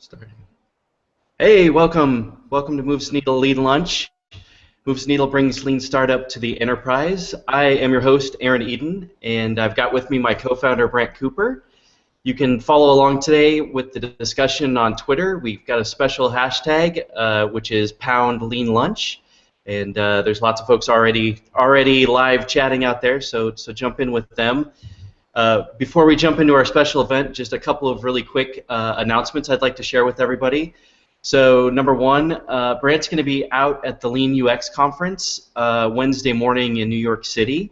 Starting. Hey, welcome to Moves Needle Lean Lunch. Moves Needle brings lean startup to the enterprise. I am your host, Aaron Eden, and I've got with me my co-founder, Brant Cooper. You can follow along today with the discussion on Twitter. We've got a special hashtag, which is pound lean lunch, and there's lots of folks already live chatting out there. So jump in with them. Before we jump into our special event, just a couple of really quick announcements I'd like to share with everybody. So number one, Brant's going to be out at the Lean UX conference Wednesday morning in New York City,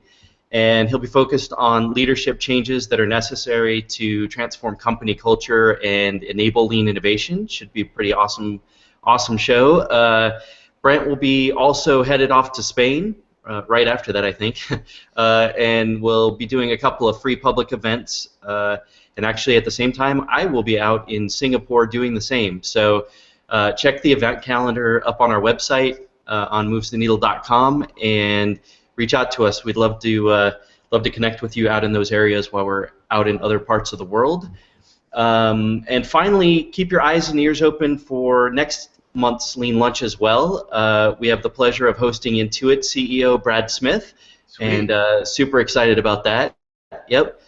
and he'll be focused on leadership changes that are necessary to transform company culture and enable lean innovation. Should be a pretty awesome show. Brant will be also headed off to Spain right after that, I think, and we'll be doing a couple of free public events. And actually, at the same time, I will be out in Singapore doing the same. So check the event calendar up on our website on movestheneedle.com and reach out to us. We'd love to connect with you out in those areas while we're out in other parts of the world. And finally, keep your eyes and ears open for next month's Lean Lunch as well. We have the pleasure of hosting Intuit CEO Brad Smith, Sweet. and super excited about that. Yep,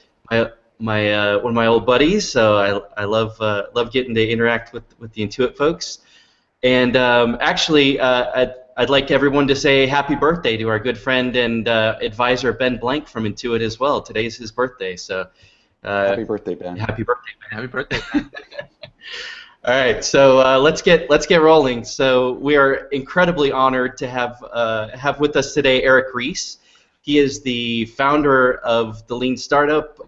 my one of my old buddies. So I love getting to interact with the Intuit folks. And actually, I'd like everyone to say happy birthday to our good friend and advisor Ben Blank from Intuit as well. Today's his birthday, so Happy birthday, Ben. happy birthday, Ben. Happy birthday, man. All right, so let's get rolling. So we are incredibly honored to have with us today Eric Ries. He is the founder of the Lean Startup.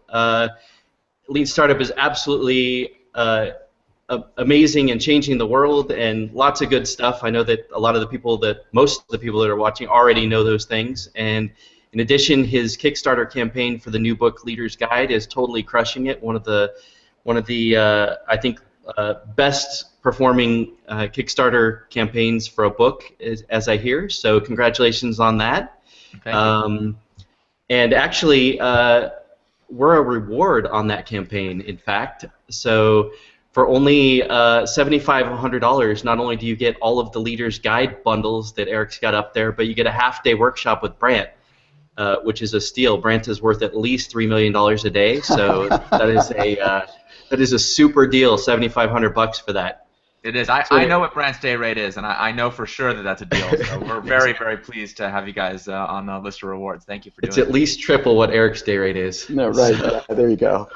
Lean Startup is absolutely amazing and changing the world, and lots of good stuff. I know that most of the people that are watching already know those things. And in addition, his Kickstarter campaign for the new book Leader's Guide is totally crushing it. One of the I think best performing Kickstarter campaigns for a book, as I hear. So congratulations on that. Thank you. And actually, we're a reward on that campaign, in fact. So for only $7,500, not only do you get all of the Leader's Guide bundles that Eric's got up there, but you get a half-day workshop with Brant, which is a steal. Brant is worth at least $3 million a day, so that is a super deal, $7,500 for that. It is. I know what Brant's day rate is, and I know for sure that that's a deal. So we're very, very pleased to have you guys on the list of rewards. Thank you for doing it. It's at least triple what Eric's day rate is. No, right. Yeah, there you go.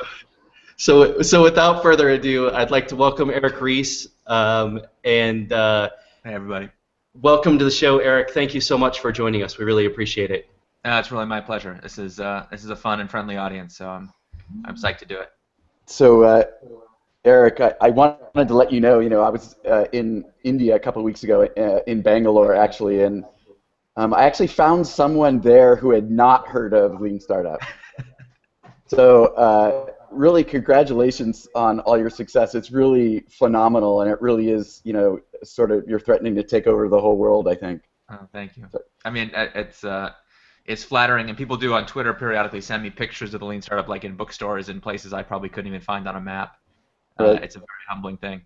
So without further ado, I'd like to welcome Eric Ries. Hey, everybody. Welcome to the show, Eric. Thank you so much for joining us. We really appreciate it. It's really my pleasure. This is a fun and friendly audience, so I'm psyched to do it. So, Eric, I wanted to let you know, I was in India a couple of weeks ago, in Bangalore, actually, and I actually found someone there who had not heard of Lean Startup. So, really, congratulations on all your success. It's really phenomenal, and it really is, sort of you're threatening to take over the whole world, I think. Oh, thank you. I mean, it's flattering, and people do on Twitter periodically send me pictures of the Lean Startup, like in bookstores and places I probably couldn't even find on a map. Right. It's a very humbling thing.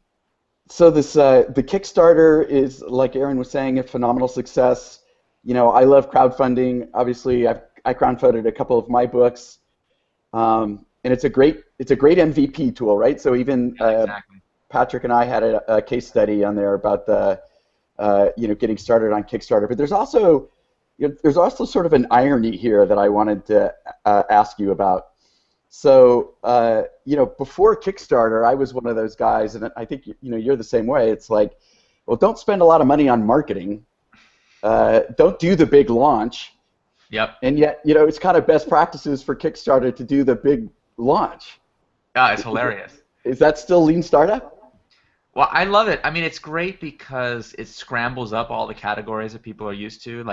So this the Kickstarter is, like Aaron was saying, a phenomenal success. I love crowdfunding. Obviously, I crowdfunded a couple of my books, and it's a great MVP tool, right? So even Exactly. Patrick and I had a case study on there about the getting started on Kickstarter. But there's also sort of an irony here that I wanted to ask you about. So, before Kickstarter, I was one of those guys, and I think you're the same way. It's like, well, don't spend a lot of money on marketing. Don't do the big launch. Yep. And yet, it's kind of best practices for Kickstarter to do the big launch. Yeah, it's hilarious. Is that still Lean Startup? Well, I love it. I mean, it's great because it scrambles up all the categories that people are used to.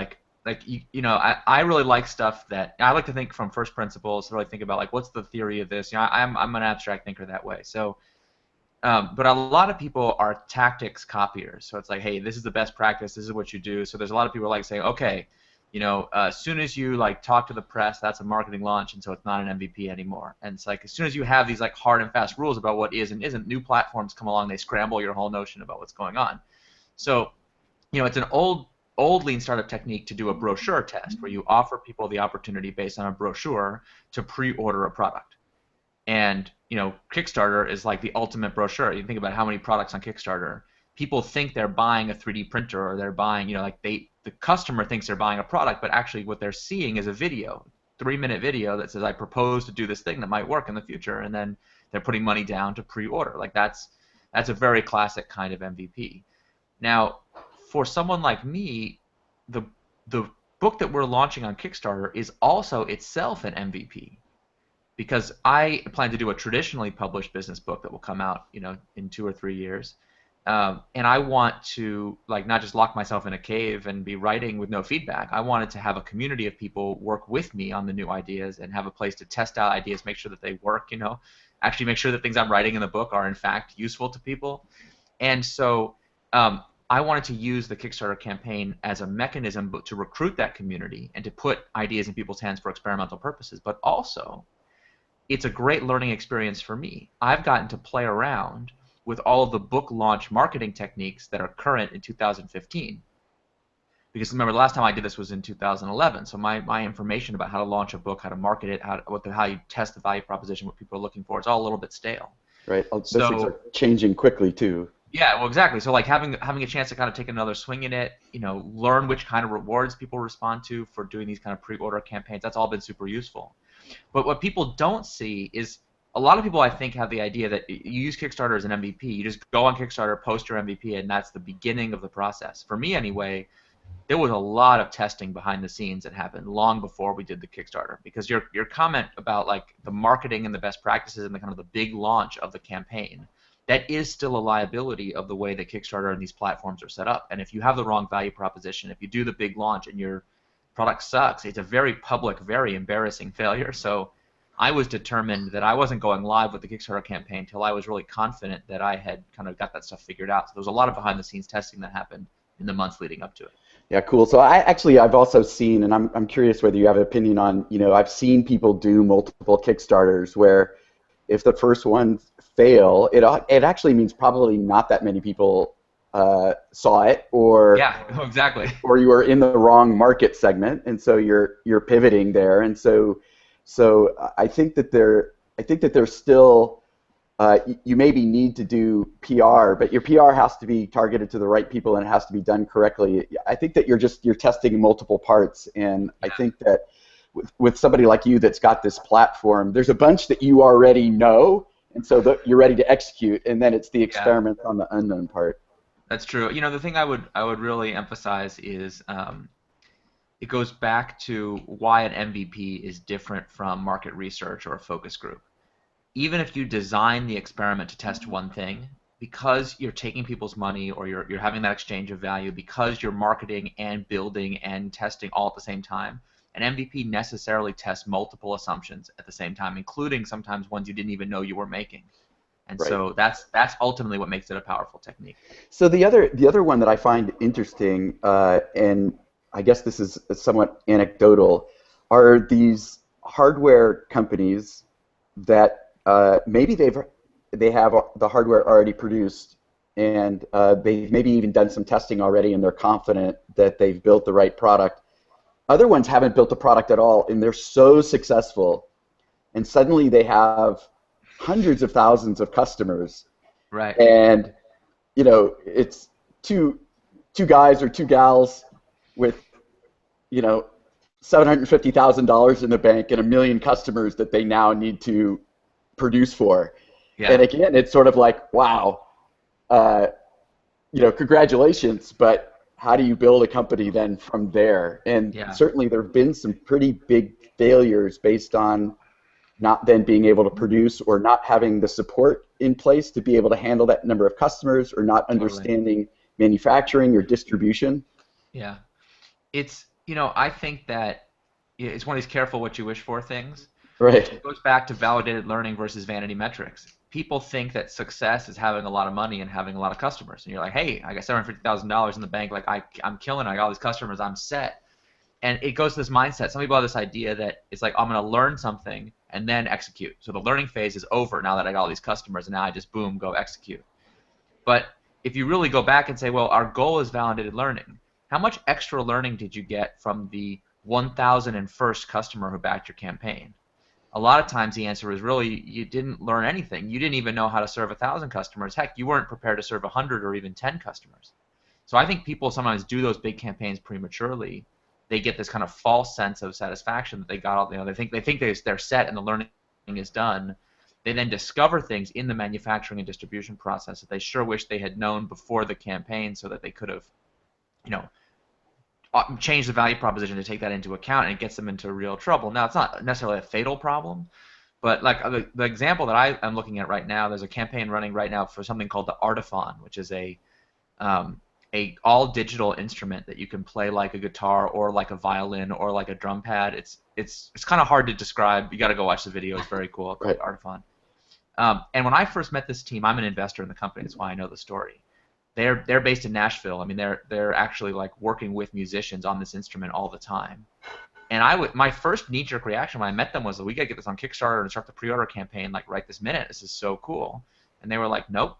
I really like stuff that I like to think from first principles. To really think about what's the theory of this. I'm an abstract thinker that way. So, but a lot of people are tactics copiers. So it's like, hey, this is the best practice. This is what you do. So there's a lot of people saying, okay, As soon as you like talk to the press, that's a marketing launch, and so it's not an MVP anymore. And it's like as soon as you have these like hard and fast rules about what is and isn't, new platforms come along, they scramble your whole notion about what's going on. So, it's an old lean startup technique to do a brochure test where you offer people the opportunity based on a brochure to pre-order a product. And Kickstarter is like the ultimate brochure. You think about how many products on Kickstarter. People think they're buying a 3D printer, or they're buying, the customer thinks they're buying a product, but actually what they're seeing is a video, 3-minute video that says, I propose to do this thing that might work in the future, and then they're putting money down to pre-order. Like that's a very classic kind of MVP. Now, for someone like me, the book that we're launching on Kickstarter is also itself an MVP, because I plan to do a traditionally published business book that will come out, in 2 or 3 years. And I want to not just lock myself in a cave and be writing with no feedback. I wanted to have a community of people work with me on the new ideas and have a place to test out ideas, make sure that they work, actually make sure that things I'm writing in the book are in fact useful to people. And so I wanted to use the Kickstarter campaign as a mechanism to recruit that community and to put ideas in people's hands for experimental purposes. But also, it's a great learning experience for me. I've gotten to play around with all of the book launch marketing techniques that are current in 2015. Because remember, the last time I did this was in 2011, so my information about how to launch a book, how to market it, how you test the value proposition, what people are looking for, it's all a little bit stale. Right. Those things are changing quickly too. Yeah, well, exactly. So having a chance to kind of take another swing at it, learn which kind of rewards people respond to for doing these kind of pre-order campaigns, that's all been super useful. But what people don't see is a lot of people, I think, have the idea that you use Kickstarter as an MVP. You just go on Kickstarter, post your MVP, and that's the beginning of the process. For me, anyway, there was a lot of testing behind the scenes that happened long before we did the Kickstarter. Because your comment about the marketing and the best practices and the kind of the big launch of the campaign, that is still a liability of the way that Kickstarter and these platforms are set up. And if you have the wrong value proposition, if you do the big launch and your product sucks, it's a very public, very embarrassing failure. So I was determined that I wasn't going live with the Kickstarter campaign until I was really confident that I had kind of got that stuff figured out. So there was a lot of behind-the-scenes testing that happened in the months leading up to it. Yeah, cool. So I've also seen, and I'm curious whether you have an opinion on, I've seen people do multiple Kickstarters where if the first one fail, it actually means probably not that many people saw it, or yeah, exactly, or you were in the wrong market segment, and so you're pivoting there, and so I think that there's still you maybe need to do PR, but your PR has to be targeted to the right people and it has to be done correctly. I think that you're testing multiple parts, and I think that with somebody like you that's got this platform, there's a bunch that you already know, and so you're ready to execute, and then it's the experiment on the unknown part. That's true. The thing I would really emphasize is it goes back to why an MVP is different from market research or a focus group. Even if you design the experiment to test one thing, because you're taking people's money or you're having that exchange of value, because you're marketing and building and testing all at the same time, an MVP necessarily tests multiple assumptions at the same time, including sometimes ones you didn't even know you were making. And right. So that's ultimately what makes it a powerful technique. So the other one that I find interesting, and I guess this is somewhat anecdotal, are these hardware companies that maybe they have the hardware already produced, and they've maybe even done some testing already, and they're confident that they've built the right product. Other ones haven't built the product at all, and they're so successful, and suddenly they have hundreds of thousands of customers. Right. And it's two guys or two gals with $750,000 in the bank and 1 million customers that they now need to produce for. Yeah. And again, it's sort of like, wow, congratulations, but how do you build a company then from there? And certainly there have been some pretty big failures based on not then being able to produce, or not having the support in place to be able to handle that number of customers, or not understanding manufacturing or distribution. Yeah. It's, I think that it's one of these careful what you wish for things. Right. It goes back to validated learning versus vanity metrics. People think that success is having a lot of money and having a lot of customers. And you're like, hey, I got $750,000 in the bank. Like, I'm killing it. I got all these customers. I'm set. And it goes to this mindset. Some people have this idea that it's like, I'm going to learn something and then execute. So the learning phase is over now that I got all these customers, and now I just, boom, go execute. But if you really go back and say, well, our goal is validated learning, how much extra learning did you get from the 1,001st customer who backed your campaign? A lot of times the answer is really you didn't learn anything. You didn't even know how to serve 1,000 customers. Heck, you weren't prepared to serve 100 or even 10 customers. So I think people sometimes do those big campaigns prematurely. They get this kind of false sense of satisfaction that they got all, they think they're set and the learning is done. They then discover things in the manufacturing and distribution process that they sure wish they had known before the campaign, so that they could have, changed the value proposition to take that into account, and it gets them into real trouble. Now, it's not necessarily a fatal problem, but like the example that I'm looking at right now, there's a campaign running right now for something called the Artiphon, which is a all digital instrument that you can play like a guitar or like a violin or like a drum pad. It's kind of hard to describe. You got to go watch the video. It's very cool. It's called Artiphon. And when I first met this team, I'm an investor in the company. That's why I know the story. They're based in Nashville. I mean, they're actually like working with musicians on this instrument all the time. And my first knee-jerk reaction when I met them was, we gotta get this on Kickstarter and start the pre-order campaign like right this minute. This is so cool. And they were like, nope.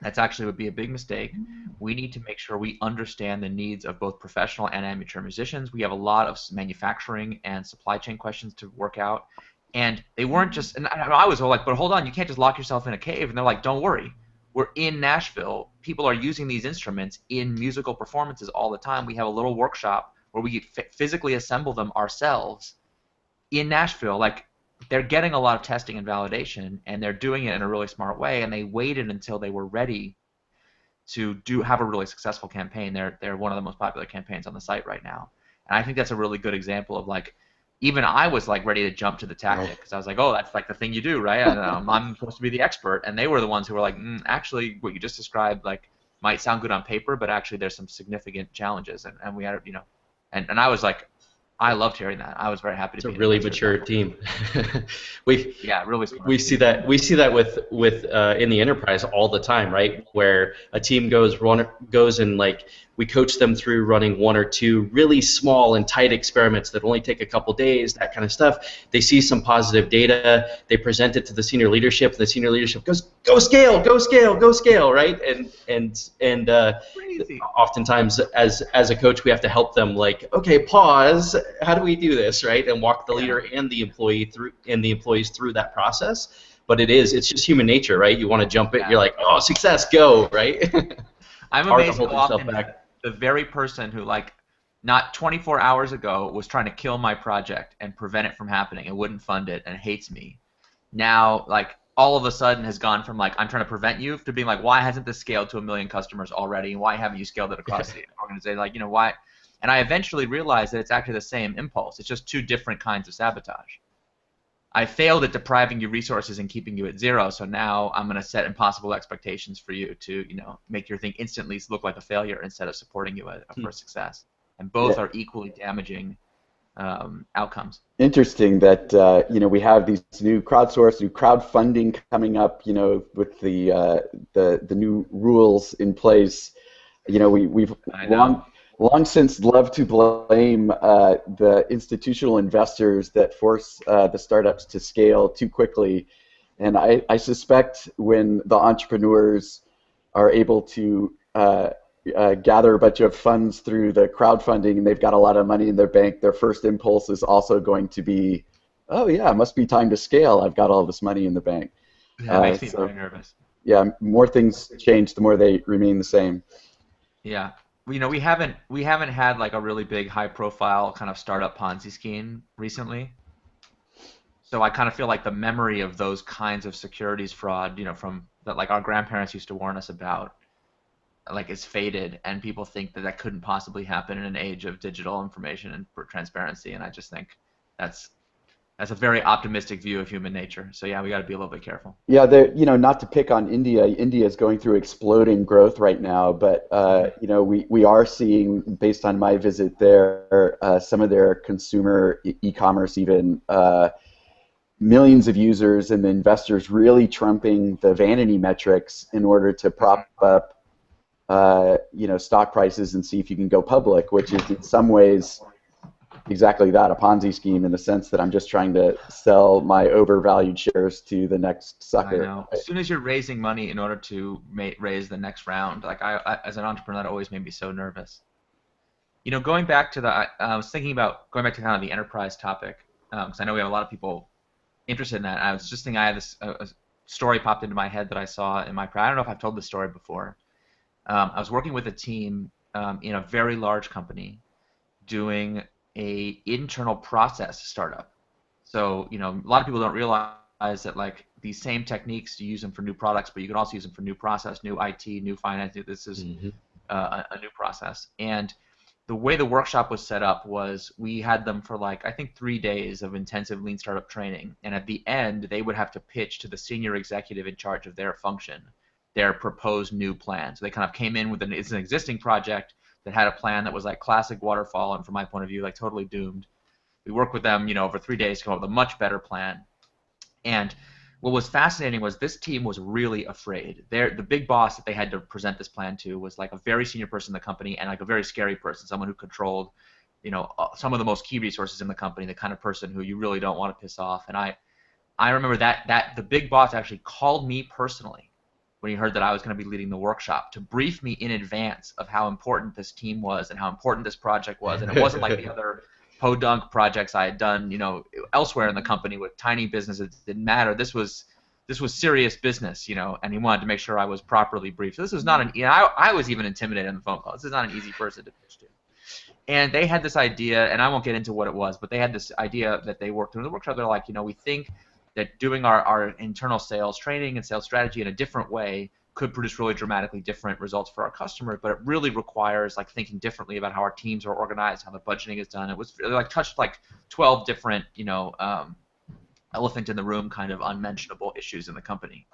That's actually would be a big mistake. We need to make sure we understand the needs of both professional and amateur musicians. We have a lot of manufacturing and supply chain questions to work out. And they weren't just, and I was all like, but hold on, you can't just lock yourself in a cave. And they're like, don't worry. We're in Nashville. People are using these instruments in musical performances all the time. We have a little workshop where we physically assemble them ourselves in Nashville. Like, they're getting a lot of testing and validation, and they're doing it in a really smart way, and they waited until they were ready to have a really successful campaign. They're one of the most popular campaigns on the site right now. And I think that's a really good example of, like, even I was like ready to jump to the tactic, because I was like, oh, that's like the thing you do, right? I'm supposed to be the expert. And they were the ones who were like, actually, what you just described like might sound good on paper, but actually there's some significant challenges. And we had, and I was like, I loved hearing that. I was very happy to be. It's a really mature team. Really smart. We see that with in the enterprise all the time, right? Where a team goes and like we coach them through running one or two really small and tight experiments that only take a couple days, that kind of stuff. They see some positive data, they present it to the senior leadership, and the senior leadership goes, go scale, go scale, go scale, right? And oftentimes as a coach we have to help them like, okay, pause, how do we do this, right? And walk the leader and the employees through that process. But it's just human nature, right? You want to jump it, you're like, oh, success, go, right? I'm amazed how often the very person who, like, not 24 hours ago was trying to kill my project and prevent it from happening and wouldn't fund it and hates me, now, like, all of a sudden has gone from, like, I'm trying to prevent you, to being like, why hasn't this scaled to 1 million customers already? Why haven't you scaled it across the organization? Like, why? And I eventually realized that it's actually the same impulse. It's just two different kinds of sabotage. I failed at depriving you resources and keeping you at zero, so now I'm going to set impossible expectations for you to, make your thing instantly look like a failure instead of supporting you for success. And both are equally damaging outcomes. Interesting that we have these new crowdfunding coming up, with the new rules in place. We've long since loved to blame the institutional investors that force the startups to scale too quickly. And I suspect when the entrepreneurs are able to gather a bunch of funds through the crowdfunding and they've got a lot of money in their bank, their first impulse is also going to be, oh yeah, it must be time to scale. I've got all this money in the bank. Yeah, it makes me very nervous. Yeah, more things change, the more they remain the same. Yeah. We haven't had like a really big high-profile kind of startup Ponzi scheme recently. So I kind of feel like the memory of those kinds of securities fraud, from that like our grandparents used to warn us about, like it's faded, and people think that couldn't possibly happen in an age of digital information and transparency. And I just think that's a very optimistic view of human nature. So yeah, we got to be a little bit careful. Yeah, not to pick on India. India is going through exploding growth right now, but we are seeing, based on my visit there, some of their consumer e-commerce even millions of users, and the investors really trumping the vanity metrics in order to prop up stock prices and see if you can go public, which is in some ways exactly that, a Ponzi scheme, in the sense that I'm just trying to sell my overvalued shares to the next I sucker. know. As soon as you're raising money in order to raise the next round, like I as an entrepreneur, that always made me so nervous. Going back to I was thinking about going back to kind of the enterprise topic, because I know we have a lot of people interested in that. I was just thinking I had this a story popped into my head that I saw in my. I don't know if I've told this story before. I was working with a team in a very large company doing a internal process startup. So, a lot of people don't realize that like these same techniques, you use them for new products, but you can also use them for new process, new IT, new finance. This is Hmm. a new process. And the way the workshop was set up was we had them for like I think 3 days of intensive lean startup training, and at the end they would have to pitch to the senior executive in charge of their function their proposed new plan. So they kind of came in with it's an existing project that had a plan that was like classic waterfall, and from my point of view, like totally doomed. We worked with them, over 3 days to come up with a much better plan. And what was fascinating was this team was really afraid. The big boss that they had to present this plan to was like a very senior person in the company and like a very scary person, someone who controlled, some of the most key resources in the company, the kind of person who you really don't want to piss off. And I remember that the big boss actually called me personally when he heard that I was going to be leading the workshop to brief me in advance of how important this team was and how important this project was. And it wasn't like the other podunk projects I had done, elsewhere in the company with tiny businesses. It didn't matter. This was serious business, and he wanted to make sure I was properly briefed. So this was not I was even intimidated on the phone call. This is not an easy person to pitch to. And they had this idea, and I won't get into what it was, but they had this idea that they worked through in the workshop. They're like, we think that doing our internal sales training and sales strategy in a different way could produce really dramatically different results for our customers, but it really requires like thinking differently about how our teams are organized, how the budgeting is done. It was like touched like 12 different, elephant in the room kind of unmentionable issues in the company.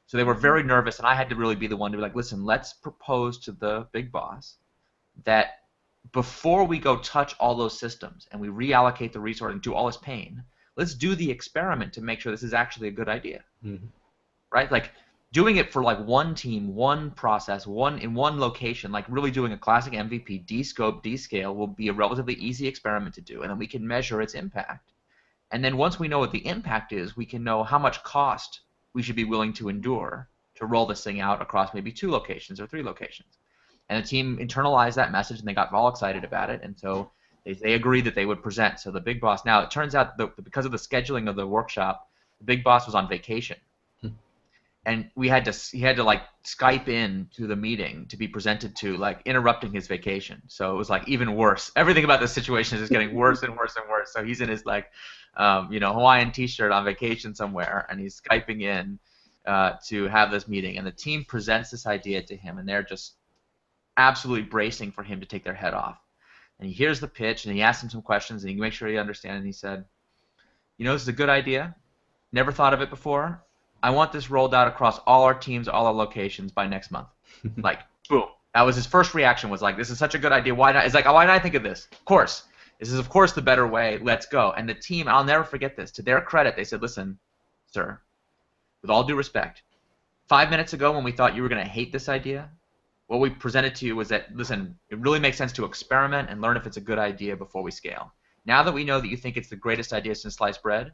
So they were very nervous, and I had to really be the one to be like, listen, let's propose to the big boss that before we go touch all those systems and we reallocate the resource and do all this pain, let's do the experiment to make sure this is actually a good idea, right? Like doing it for like one team, one process, in one location, like really doing a classic MVP, de-scope, de-scale will be a relatively easy experiment to do, and then we can measure its impact. And then once we know what the impact is, we can know how much cost we should be willing to endure to roll this thing out across maybe 2 locations or 3 locations. And the team internalized that message, and they got all excited about it, and so they agreed that they would present. So the big boss, now it turns out that because of the scheduling of the workshop, the big boss was on vacation. And he had to like Skype in to the meeting to be presented to, like interrupting his vacation. So it was like even worse. Everything about the situation is just getting worse and worse and worse. So he's in his like, Hawaiian T-shirt on vacation somewhere, and he's Skyping in to have this meeting. And the team presents this idea to him, and they're just absolutely bracing for him to take their head off. And he hears the pitch, and he asks him some questions, and he makes sure he understands. And he said, this is a good idea. Never thought of it before. I want this rolled out across all our teams, all our locations by next month. Like, boom. That was his first reaction, was like, this is such a good idea. Why not? It's like, why didn't I think of this? Of course. This is, of course, the better way. Let's go. And the team, I'll never forget this. To their credit, they said, listen, sir, with all due respect, 5 minutes ago when we thought you were going to hate this idea, what we presented to you was that, listen, it really makes sense to experiment and learn if it's a good idea before we scale. Now that we know that you think it's the greatest idea since sliced bread,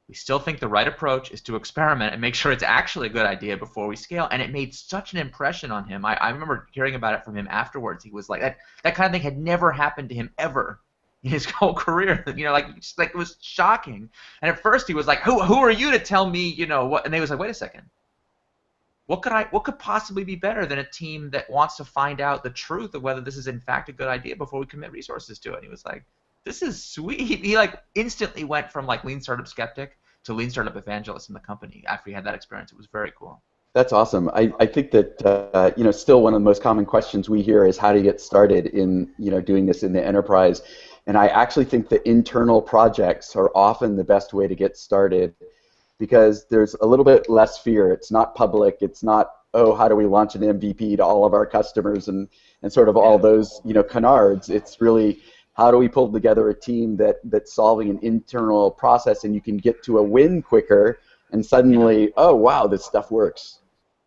we still think the right approach is to experiment and make sure it's actually a good idea before we scale. And it made such an impression on him. I remember hearing about it from him afterwards. He was like, that kind of thing had never happened to him ever in his whole career. It was shocking. And at first he was like, who are you to tell me, what? And they was like, wait a second. What could possibly be better than a team that wants to find out the truth of whether this is in fact a good idea before we commit resources to it? And he was like, this is sweet. He like instantly went from like lean startup skeptic to lean startup evangelist in the company after he had that experience. It was very cool. That's awesome. I think that still one of the most common questions we hear is how to get started in doing this in the enterprise, and I actually think that internal projects are often the best way to get started because there's a little bit less fear. It's not public. It's not, oh, how do we launch an MVP to all of our customers and sort of all those canards. It's really, how do we pull together a team that's solving an internal process, and you can get to a win quicker, and suddenly, oh wow, this stuff works.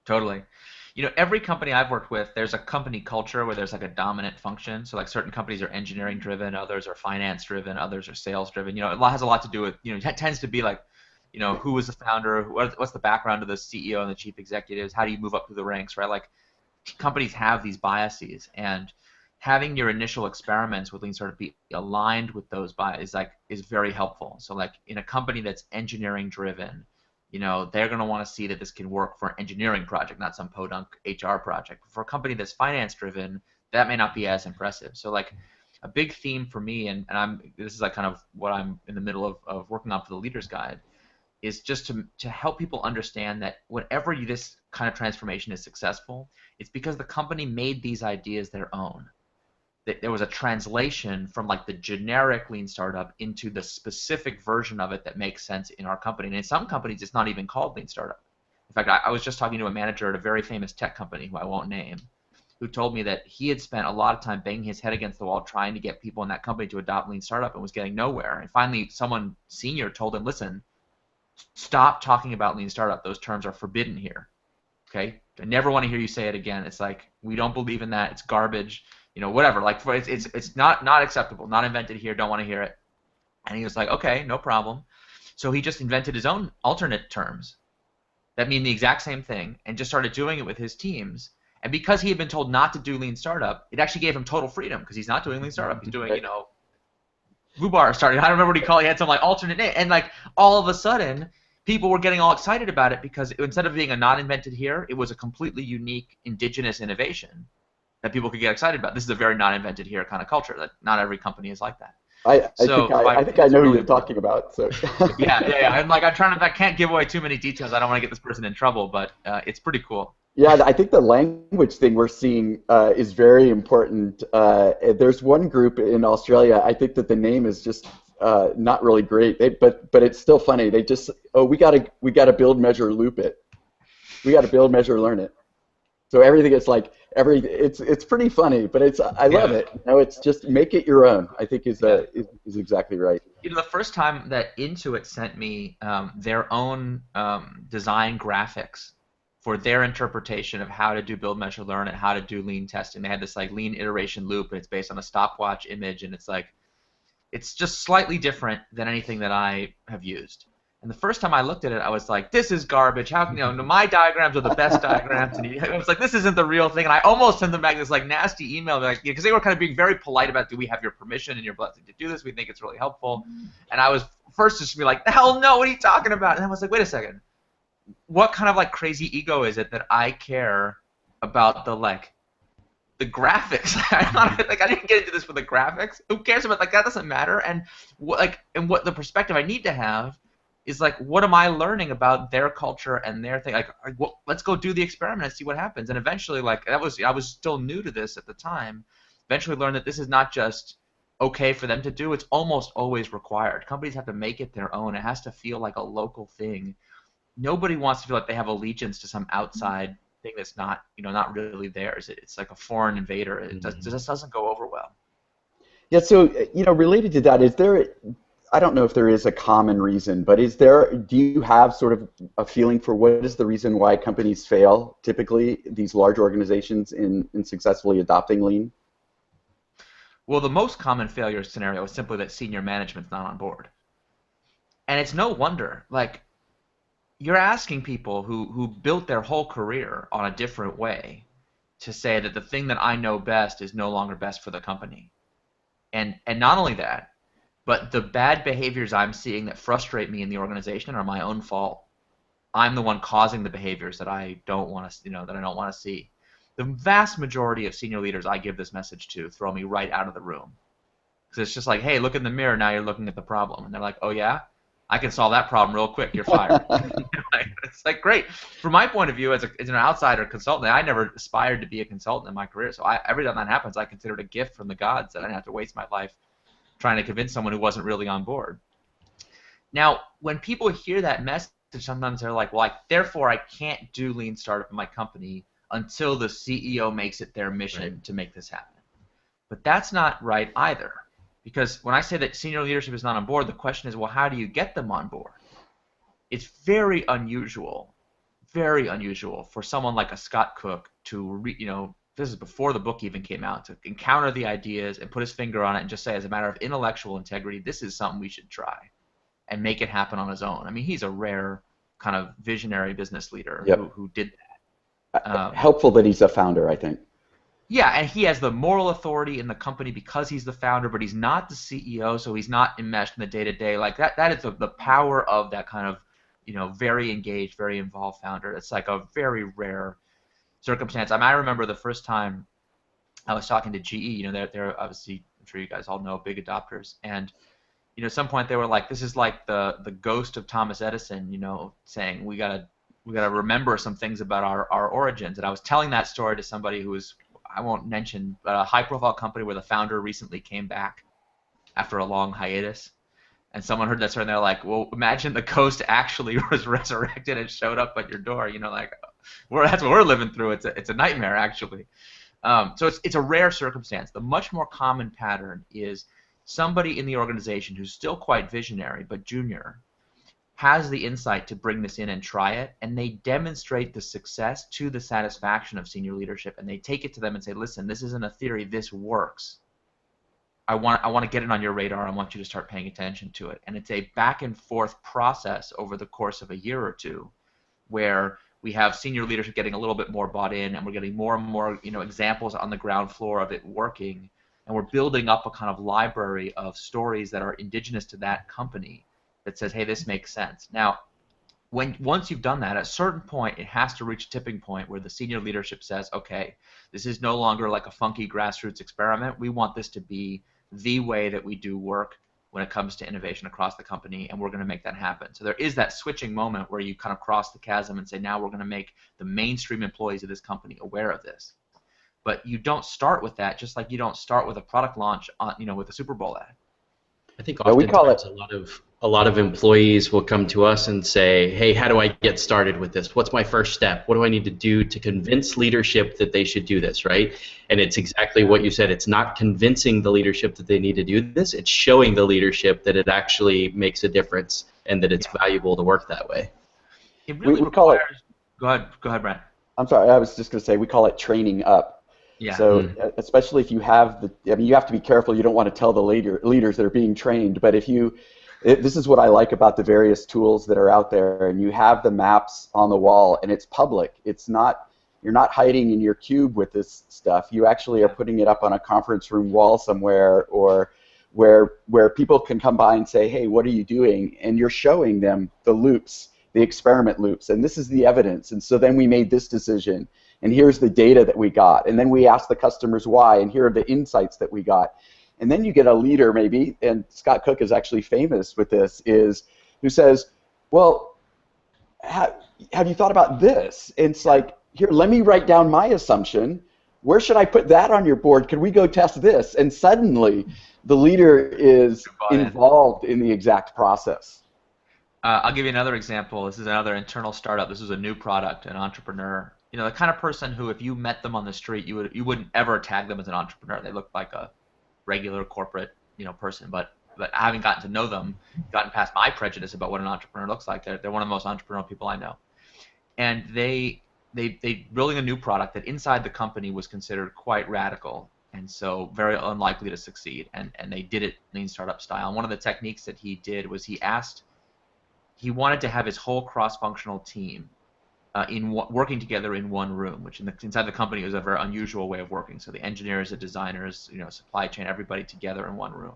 Totally. every company I've worked with, there's a company culture where there's like a dominant function. So like certain companies are engineering driven, others are finance driven, others are sales driven. Has a lot to do with, it tends to be like, who was the founder, what's the background of the CEO and the chief executives, how do you move up through the ranks, right? Like companies have these biases, and having your initial experiments with lean startup be aligned with those biases is very helpful. So like in a company that's engineering driven, they're going to want to see that this can work for an engineering project, not some podunk HR project. For a company that's finance driven, that may not be as impressive. So like a big theme for me, and this is like kind of what I'm in the middle of working on for the Leader's Guide, is just to help people understand that whenever this kind of transformation is successful, it's because the company made these ideas their own. There was a translation from like the generic lean startup into the specific version of it that makes sense in our company. And in some companies, it's not even called lean startup. In fact, I was just talking to a manager at a very famous tech company who I won't name, who told me that he had spent a lot of time banging his head against the wall trying to get people in that company to adopt lean startup and was getting nowhere. And finally, someone senior told him, listen, stop talking about lean startup. Those terms are forbidden here. Okay? I never want to hear you say it again. It's like, we don't believe in that. It's garbage. Whatever. Like, it's not acceptable. Not invented here. Don't want to hear it. And he was like, okay, no problem. So he just invented his own alternate terms that mean the exact same thing and just started doing it with his teams. And because he had been told not to do lean startup, it actually gave him total freedom because he's not doing lean startup. He's doing, Vubar started. I don't remember what he called it. He had some like alternate name. And like all of a sudden, people were getting all excited about it because instead of being a not invented here, it was a completely unique indigenous innovation that people could get excited about. This is a very not invented here kind of culture that not every company is like that. I think I know who you're talking about. So yeah. I'm trying to. I can't give away too many details. I don't want to get this person in trouble, but it's pretty cool. Yeah, I think the language thing we're seeing is very important. There's one group in Australia. I think that the name is just not really great. But it's still funny. They just we gotta build, measure, loop it. We gotta build, measure, learn it. So everything is like it's pretty funny, but I love it. It's just make it your own. I think is exactly right. The first time that Intuit sent me their own design graphics for their interpretation of how to do build, measure, learn, and how to do lean testing, they had this like lean iteration loop, and it's based on a stopwatch image, and it's just slightly different than anything that I have used. And the first time I looked at it, I was like, this is garbage. How my diagrams are the best diagrams. And I was like, this isn't the real thing. And I almost sent them back this like nasty email, because they were kind of being very polite about, do we have your permission and your blessing to do this? We think it's really helpful. And I was first just to be like, hell no, what are you talking about? And I was like, wait a second. What kind of like crazy ego is it that I care about the graphics? I didn't get into this for the graphics. Who cares about that doesn't matter. And what the perspective I need to have is like, what am I learning about their culture and their thing? Let's go do the experiment and see what happens. And eventually, I was still new to this at the time. Eventually, learned that this is not just okay for them to do; it's almost always required. Companies have to make it their own. It has to feel like a local thing. Nobody wants to feel like they have allegiance to some outside thing that's not really theirs. It's like a foreign invader. It just doesn't go over well. Yeah. So related to that, is there? I don't know if there is a common reason, but do you have sort of a feeling for what is the reason why companies fail, typically, these large organizations, in successfully adopting lean? Well, the most common failure scenario is simply that senior management's not on board. And it's no wonder. Like, you're asking people who built their whole career on a different way to say that the thing that I know best is no longer best for the company. And not only that, but the bad behaviors I'm seeing that frustrate me in the organization are my own fault. I'm the one causing the behaviors that I don't want to see. The vast majority of senior leaders I give this message to throw me right out of the room. Because it's just like, hey, look in the mirror, now you're looking at the problem. And they're like, oh yeah? I can solve that problem real quick, you're fired. It's like, great. From my point of view, as an outsider consultant, I never aspired to be a consultant in my career. So every time that happens, I consider it a gift from the gods that I didn't have to waste my life trying to convince someone who wasn't really on board. Now, when people hear that message, sometimes they're like, well, therefore I can't do lean startup in my company until the CEO makes it their mission to make this happen. But that's not right either. Because when I say that senior leadership is not on board, the question is, well, how do you get them on board? It's very unusual very unusual for someone like a Scott Cook to, this is before the book even came out, to encounter the ideas and put his finger on it and just say, as a matter of intellectual integrity, this is something we should try, and make it happen on his own. I mean, he's a rare kind of visionary business leader Yep. who did that. Helpful that he's a founder, I think. Yeah, and he has the moral authority in the company because he's the founder, but he's not the CEO, so he's not enmeshed in the day-to-day. Like that is the power of that kind of, very engaged, very involved founder. It's like a very rare circumstance. I mean, I remember the first time I was talking to GE. They're obviously, I'm sure you guys all know, big adopters, and at some point they were like, this is like the ghost of Thomas Edison, saying we gotta remember some things about our origins. And I was telling that story to somebody who was, I won't mention, but a high-profile company where the founder recently came back after a long hiatus. And someone heard that story, and they're like, well, imagine the ghost actually was resurrected and showed up at your door. That's what we're living through. It's a nightmare, actually. So it's a rare circumstance. The much more common pattern is somebody in the organization who's still quite visionary but junior has the insight to bring this in and try it, and they demonstrate the success to the satisfaction of senior leadership, and they take it to them and say, listen, this isn't a theory, this works. I want to get it on your radar. I want you to start paying attention to it. And it's a back and forth process over the course of a year or two where we have senior leadership getting a little bit more bought in, and we're getting more and more examples on the ground floor of it working, and we're building up a kind of library of stories that are indigenous to that company that says, hey, this makes sense. Now, once you've done that, at a certain point, it has to reach a tipping point where the senior leadership says, okay, this is no longer like a funky grassroots experiment. We want this to be the way that we do work when it comes to innovation across the company, and we're going to make that happen. So there is that switching moment where you kind of cross the chasm and say, now we're going to make the mainstream employees of this company aware of this. But you don't start with that, just like you don't start with a product launch on, with a Super Bowl ad. I think we call oftentimes it a lot of employees will come to us and say, hey, how do I get started with this? What's my first step? What do I need to do to convince leadership that they should do this, right? And it's exactly what you said. It's not convincing the leadership that they need to do this. It's showing the leadership that it actually makes a difference and that it's valuable to work that way. It really we call it. Go ahead, Brant. I'm sorry, I was just going to say we call it training up. Yeah. So especially if you have you have to be careful. You don't want to tell the leaders that are being trained. But this is what I like about the various tools that are out there, and you have the maps on the wall, and it's public. It's not, you're not hiding in your cube with this stuff. You actually are putting it up on a conference room wall somewhere, or where people can come by and say, hey, what are you doing? And you're showing them the loops, the experiment loops, and this is the evidence. And so then we made this decision, and here's the data that we got, and then we asked the customers why, and here are the insights that we got. And then you get a leader maybe, and Scott Cook is actually famous with this, who says, well, have you thought about this? And it's like, here, let me write down my assumption. Where should I put that on your board? Can we go test this? And suddenly the leader is involved in the exact process. I'll give you another example. This is another internal startup. This is a new product, an entrepreneur. The kind of person who, if you met them on the street, you wouldn't ever tag them as an entrepreneur. They look like a regular corporate, person. But having gotten to know them, gotten past my prejudice about what an entrepreneur looks like, they're one of the most entrepreneurial people I know. And they building a new product that inside the company was considered quite radical, and so very unlikely to succeed. And they did it lean startup style. And one of the techniques that he did was he wanted to have his whole cross-functional team working together in one room, which inside the company was a very unusual way of working. So the engineers, the designers, supply chain, everybody together in one room.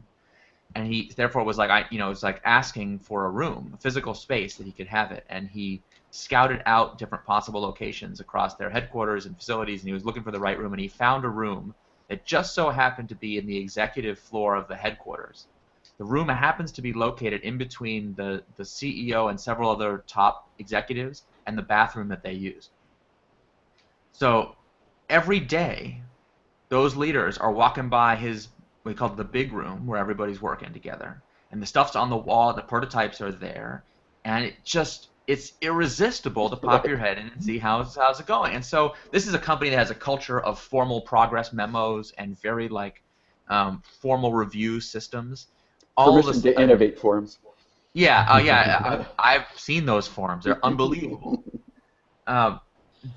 And he therefore was like, it was like asking for a room, a physical space that he could have it. And he scouted out different possible locations across their headquarters and facilities, and he was looking for the right room. And he found a room that just so happened to be in the executive floor of the headquarters. The room happens to be located in between the CEO and several other top executives and the bathroom that they use. So every day, those leaders are walking by we call it the big room, where everybody's working together, and the stuff's on the wall, the prototypes are there, and it's irresistible to pop your head in and see how's it going. And so this is a company that has a culture of formal progress memos and very formal review systems. Permission to innovate forms. Yeah, I've seen those forms. They're unbelievable. um,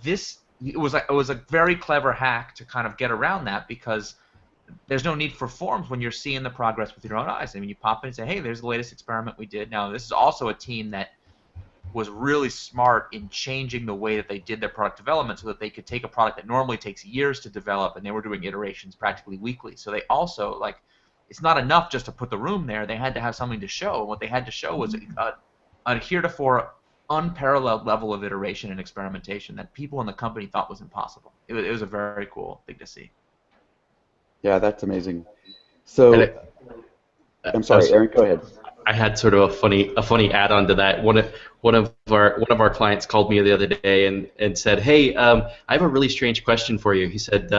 it was a very clever hack to kind of get around that, because there's no need for forms when you're seeing the progress with your own eyes. I mean, you pop in and say, hey, there's the latest experiment we did. Now, this is also a team that was really smart in changing the way that they did their product development so that they could take a product that normally takes years to develop, and they were doing iterations practically weekly. So they also, like, it's not enough just to put the room there. They had to have something to show, and what they had to show was a heretofore unparalleled level of iteration and experimentation that people in the company thought was impossible. It was a very cool thing to see. Yeah, that's amazing. And So, it, I'm I sorry, was Aaron, go ahead. I had sort of a funny add-on to that. One of our clients called me the other day and said, "Hey, I have a really strange question for you." He said,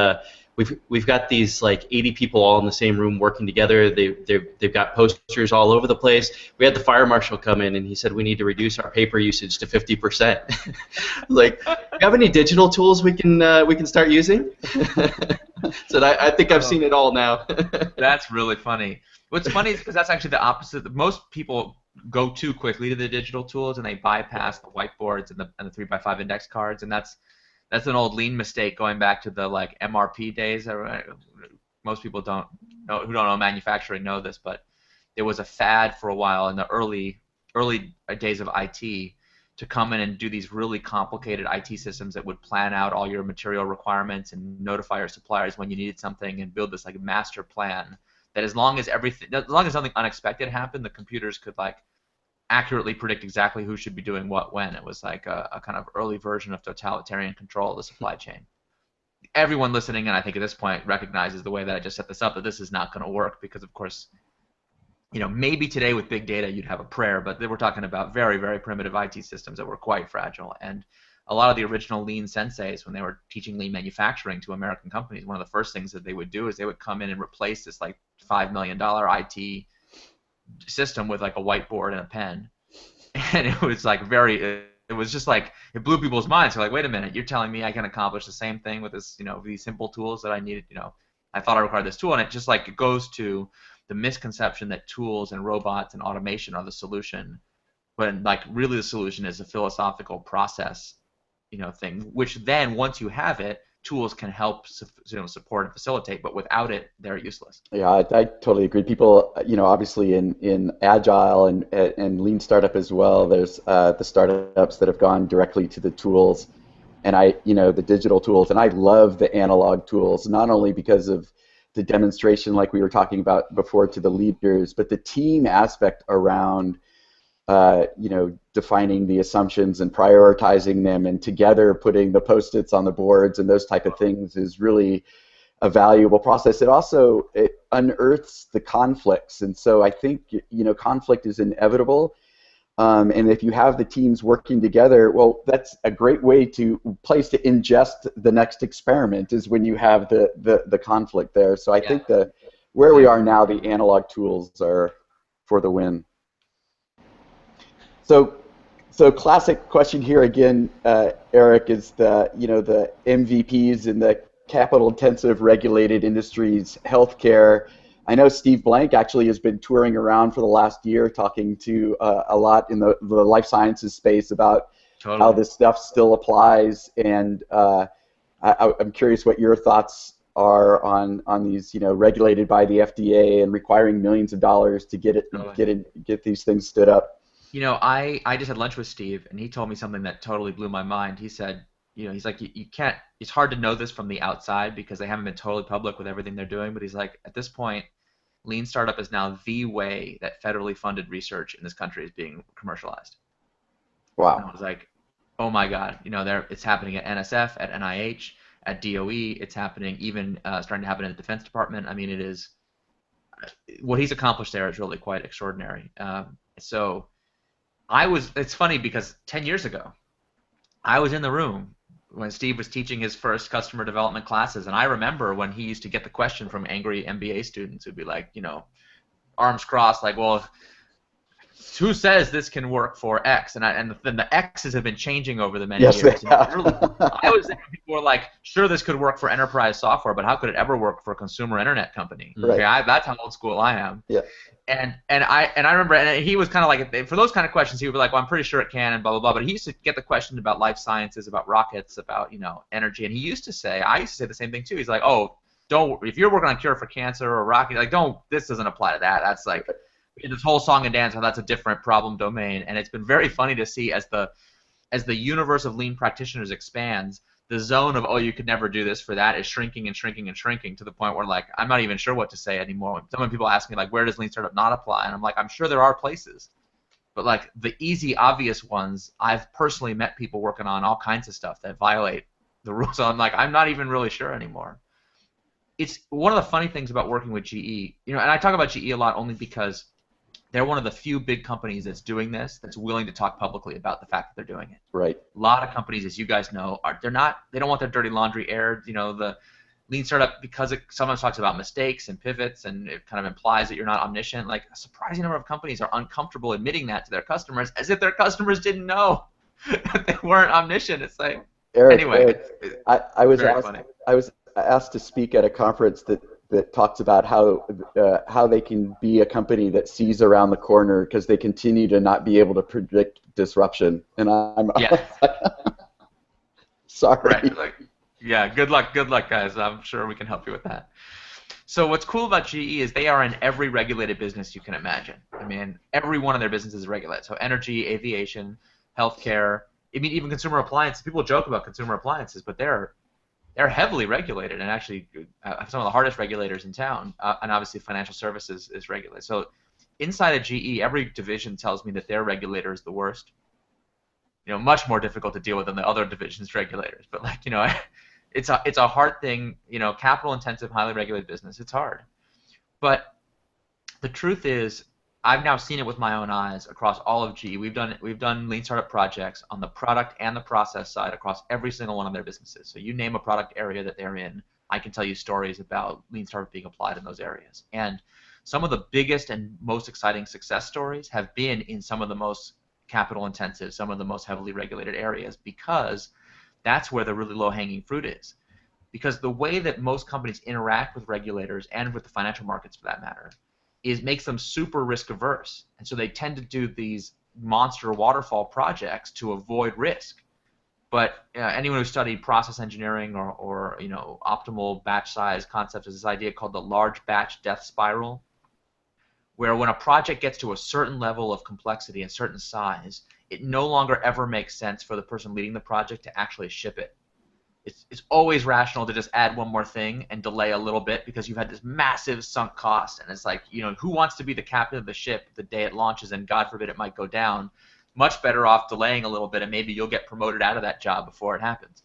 "We've got these like 80 people all in the same room working together. They've got posters all over the place. We had the fire marshal come in, and he said we need to reduce our paper usage to 50%. Like, do you have any digital tools we can start using?" Said, I think I've seen it all now. That's really funny. What's funny is because that's actually the opposite. Most people go too quickly to the digital tools, and they bypass the whiteboards and the 3x5 index cards, and that's an old lean mistake going back to the like MRP days. Most people who don't know manufacturing know this, but there was a fad for a while in the early days of IT to come in and do these really complicated IT systems that would plan out all your material requirements and notify your suppliers when you needed something and build this like master plan that as long as something unexpected happened, the computers could like accurately predict exactly who should be doing what when. It was like a kind of early version of totalitarian control of the supply chain. Everyone listening, and I think at this point recognizes the way that I just set this up, that this is not going to work, because of course, maybe today with big data you'd have a prayer, but we're talking about very, very primitive IT systems that were quite fragile. And a lot of the original lean senseis, when they were teaching lean manufacturing to American companies, one of the first things that they would do is they would come in and replace this like $5 million IT system with like a whiteboard and a pen. And it was like it was just like, it blew people's minds. They're like, wait a minute, you're telling me I can accomplish the same thing with this, these simple tools that I needed, I thought I required this tool. And it just like, it goes to the misconception that tools and robots and automation are the solution, when like really the solution is a philosophical process, thing, which then once you have it, tools can help support and facilitate, but without it, they're useless. Yeah, I totally agree. People, obviously in agile and lean startup as well, there's the startups that have gone directly to the tools, and the digital tools, and I love the analog tools, not only because of the demonstration like we were talking about before to the leaders, but the team aspect around defining the assumptions and prioritizing them, and together putting the post-its on the boards and those type of things is really a valuable process. It unearths the conflicts, and so I think conflict is inevitable. And if you have the teams working together, well, that's a great place to ingest the next experiment, is when you have the conflict there. So I think where we are now, the analog tools are for the win. So classic question here again, Eric, is the MVPs in the capital-intensive regulated industries, healthcare. I know Steve Blank actually has been touring around for the last year, talking to a lot in the life sciences space about how this stuff still applies. And I'm curious what your thoughts are on these, regulated by the FDA and requiring millions of dollars to get these things stood up. I just had lunch with Steve, and he told me something that totally blew my mind. He said, he's like, you can't, it's hard to know this from the outside because they haven't been totally public with everything they're doing, but he's like, at this point, lean startup is now the way that federally funded research in this country is being commercialized. Wow. And I was like, oh my God, it's happening at NSF, at NIH, at DOE, it's happening even starting to happen in the Defense Department. I mean, it is, what he's accomplished there is really quite extraordinary. It's funny because 10 years ago, I was in the room when Steve was teaching his first customer development classes, and I remember when he used to get the question from angry MBA students who'd be like, arms crossed, like, well, who says this can work for X? And then the X's have been changing over the many Yes, they years. And have. I was thinking people were like, sure, this could work for enterprise software, but how could it ever work for a consumer internet company? Right. Okay, that's how old school I am. Yeah. And I remember, and he was kind of like, for those kind of questions, he would be like, well, I'm pretty sure it can, and blah blah blah. But he used to get the questions about life sciences, about rockets, about energy, and he used to say, I used to say the same thing too. He's like, oh, don't, if you're working on a cure for cancer or rocket, like, don't, this doesn't apply to that. That's like this whole song and dance, how that's a different problem domain. And it's been very funny to see as the universe of lean practitioners expands, the zone of, oh, you could never do this for that is shrinking and shrinking and shrinking to the point where, like, I'm not even sure what to say anymore. Some people ask me, like, where does lean startup not apply? And I'm like, I'm sure there are places. But, like, the easy, obvious ones, I've personally met people working on all kinds of stuff that violate the rules. So I'm like, I'm not even really sure anymore. It's one of the funny things about working with GE, and I talk about GE a lot only because they're one of the few big companies that's doing this, that's willing to talk publicly about the fact that they're doing it. Right. A lot of companies, as you guys know, they don't want their dirty laundry aired. The lean startup, because it sometimes talks about mistakes and pivots, and it kind of implies that you're not omniscient. Like, a surprising number of companies are uncomfortable admitting that to their customers, as if their customers didn't know that they weren't omniscient. It's like, Eric, anyway, I was very asked. funny. I was asked to speak at a conference that talks about how they can be a company that sees around the corner because they continue to not be able to predict disruption. And I'm Yeah. sorry. Right. Like, yeah. Good luck, guys. I'm sure we can help you with that. So what's cool about GE is they are in every regulated business you can imagine. I mean, every one of their businesses is regulated. So energy, aviation, healthcare. I mean, even consumer appliances. People joke about consumer appliances, but they're heavily regulated, and actually have some of the hardest regulators in town. And obviously, financial services is regulated. So inside of GE, every division tells me that their regulator is the worst. Much more difficult to deal with than the other divisions' regulators. But, like, it's a hard thing. Capital intensive, highly regulated business. It's hard. But the truth is, I've now seen it with my own eyes across all of GE. We've done lean startup projects on the product and the process side across every single one of their businesses. So you name a product area that they're in, I can tell you stories about lean startup being applied in those areas. And some of the biggest and most exciting success stories have been in some of the most capital intensive, some of the most heavily regulated areas, because that's where the really low-hanging fruit is. Because the way that most companies interact with regulators and with the financial markets, for that matter, makes them super risk averse, and so they tend to do these monster waterfall projects to avoid risk. But anyone who studied process engineering or optimal batch size concepts, is this idea called the large batch death spiral, where when a project gets to a certain level of complexity and certain size, it no longer ever makes sense for the person leading the project to actually ship it. It's always rational to just add one more thing and delay a little bit because you've had this massive sunk cost. And it's like, who wants to be the captain of the ship the day it launches and God forbid it might go down? Much better off delaying a little bit, and maybe you'll get promoted out of that job before it happens.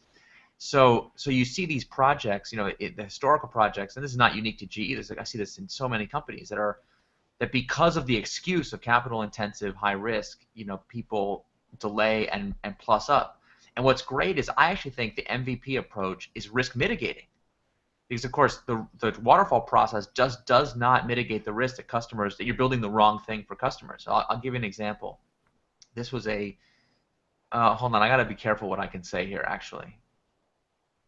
So you see these projects, the historical projects, and this is not unique to GE. I see this in so many companies that because of the excuse of capital intensive, high risk, people delay and plus up. And what's great is I actually think the MVP approach is risk mitigating, because of course the waterfall process just does not mitigate the risk that you're building the wrong thing for customers. So I'll give you an example. This was hold on, I got to be careful what I can say here actually,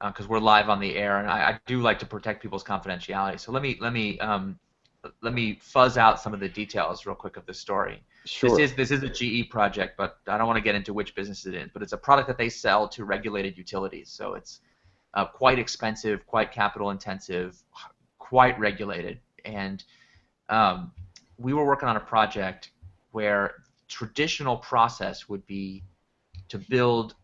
because we're live on the air, and I do like to protect people's confidentiality. So let me fuzz out some of the details real quick of this story. Sure. This is a GE project, but I don't want to get into which business it is. But it's a product that they sell to regulated utilities, so it's quite expensive, quite capital intensive, quite regulated. And we were working on a project where traditional process would be to build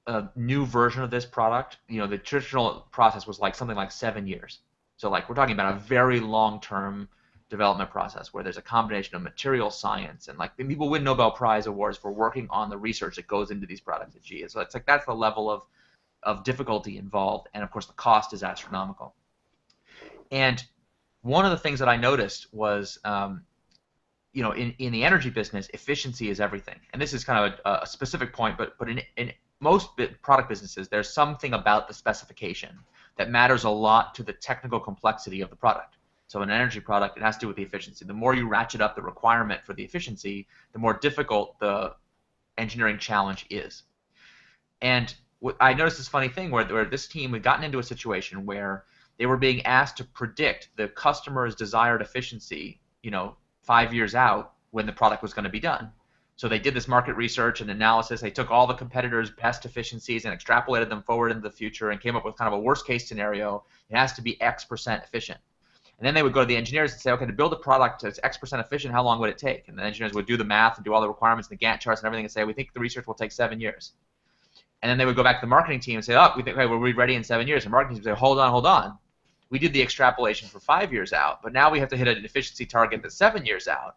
a new version of this product. The traditional process was like something like 7 years. So, like, we're talking about a very long-term development process where there's a combination of material science and, like, people win Nobel Prize awards for working on the research that goes into these products at GE. So it's like that's the level of difficulty involved, and of course the cost is astronomical. And one of the things that I noticed was, in the energy business, efficiency is everything. And this is kind of a specific point, but in most product businesses, there's something about the specification that matters a lot to the technical complexity of the product. So in an energy product, it has to do with the efficiency. The more you ratchet up the requirement for the efficiency, the more difficult the engineering challenge is. And I noticed this funny thing where this team had gotten into a situation where they were being asked to predict the customer's desired efficiency, 5 years out when the product was going to be done. So they did this market research and analysis. They took all the competitors' best efficiencies and extrapolated them forward into the future and came up with kind of a worst case scenario. It has to be X% efficient. And then they would go to the engineers and say, okay, to build a product that's X% efficient, how long would it take? And the engineers would do the math and do all the requirements and the Gantt charts and everything and say, we think the research will take 7 years. And then they would go back to the marketing team and say, oh, we think, okay, we're ready in 7 years. And the marketing team would say, hold on. We did the extrapolation for 5 years out, but now we have to hit an efficiency target that's 7 years out.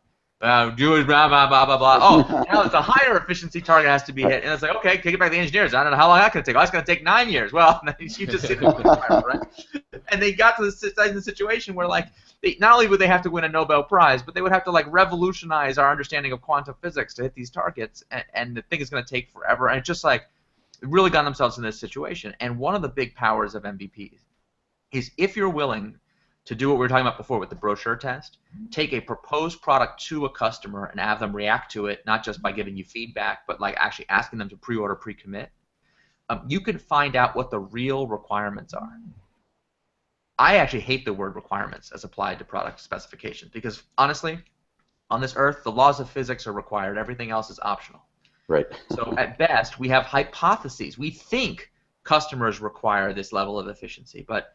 Do it, blah, blah, blah, blah, blah. Oh, now it's a higher efficiency target has to be hit. And it's like, okay, kick it back to the engineers. I don't know how long that's going to take. Oh, it's going to take 9 years. Well, you just sit there, right? And they got to the situation where, like, not only would they have to win a Nobel Prize, but they would have to, like, revolutionize our understanding of quantum physics to hit these targets. And the thing is going to take forever. And it's just like, really got themselves in this situation. And one of the big powers of MVPs is if you're willing to do what we were talking about before with the brochure test, take a proposed product to a customer and have them react to it, not just by giving you feedback, but like actually asking them to pre-order, pre-commit, you can find out what the real requirements are. I actually hate the word requirements as applied to product specifications because, honestly, on this earth, the laws of physics are required. Everything else is optional. Right. So at best, we have hypotheses. We think customers require this level of efficiency, but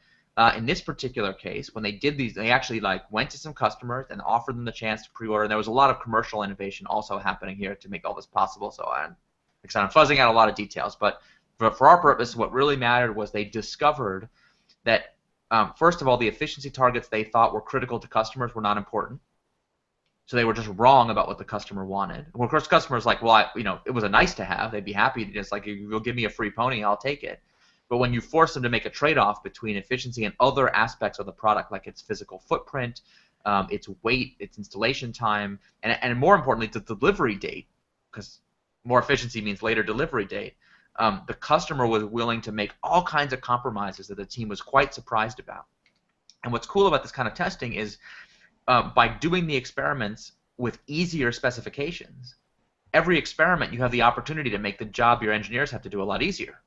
in this particular case, when they did these, they actually went to some customers and offered them the chance to pre-order. And there was a lot of commercial innovation also happening here to make all this possible. So I'm fuzzing out a lot of details, but for our purpose, what really mattered was they discovered that first of all, the efficiency targets they thought were critical to customers were not important. So they were just wrong about what the customer wanted. Well, of course, customers like, well, it was a nice to have. They'd be happy to just like, you'll give me a free pony, I'll take it. But when you force them to make a trade-off between efficiency and other aspects of the product, like its physical footprint, its weight, its installation time, and more importantly, the delivery date, because more efficiency means later delivery date, the customer was willing to make all kinds of compromises that the team was quite surprised about. And what's cool about this kind of testing is by doing the experiments with easier specifications, every experiment you have the opportunity to make the job your engineers have to do a lot easier.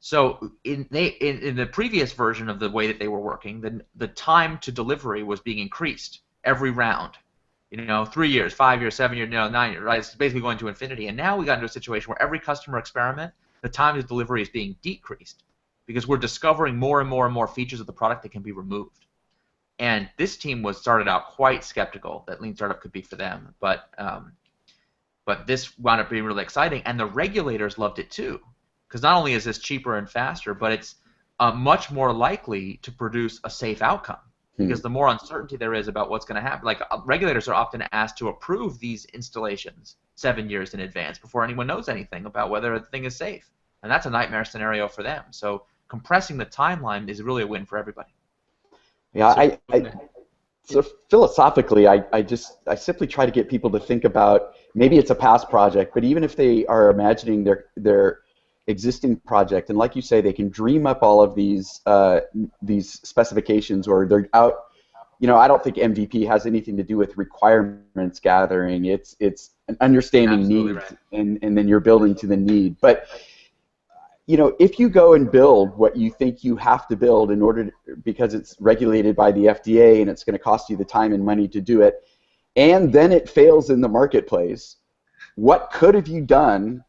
So in the previous version of the way that they were working, the time to delivery was being increased every round. 3 years, 5 years, 7 years, 9 years, right? It's basically going to infinity. And now we got into a situation where every customer experiment, the time to delivery is being decreased because we're discovering more and more and more features of the product that can be removed. And this team started out quite skeptical that lean startup could be for them, but this wound up being really exciting, and the regulators loved it too, because not only is this cheaper and faster, but it's much more likely to produce a safe outcome. Because the more uncertainty there is about what's going to happen, like regulators are often asked to approve these installations 7 years in advance before anyone knows anything about whether the thing is safe, and that's a nightmare scenario for them. So compressing the timeline is really a win for everybody. Yeah, so philosophically, I simply try to get people to think about, maybe it's a past project, but even if they are imagining their existing project, and like you say, they can dream up all of these specifications, or they're out. I don't think MVP has anything to do with requirements gathering. It's an understanding needs, right. and then you're building to the need. But if you go and build what you think you have to build in order to, because it's regulated by the FDA and it's going to cost you the time and money to do it, and then it fails in the marketplace, what could have you done,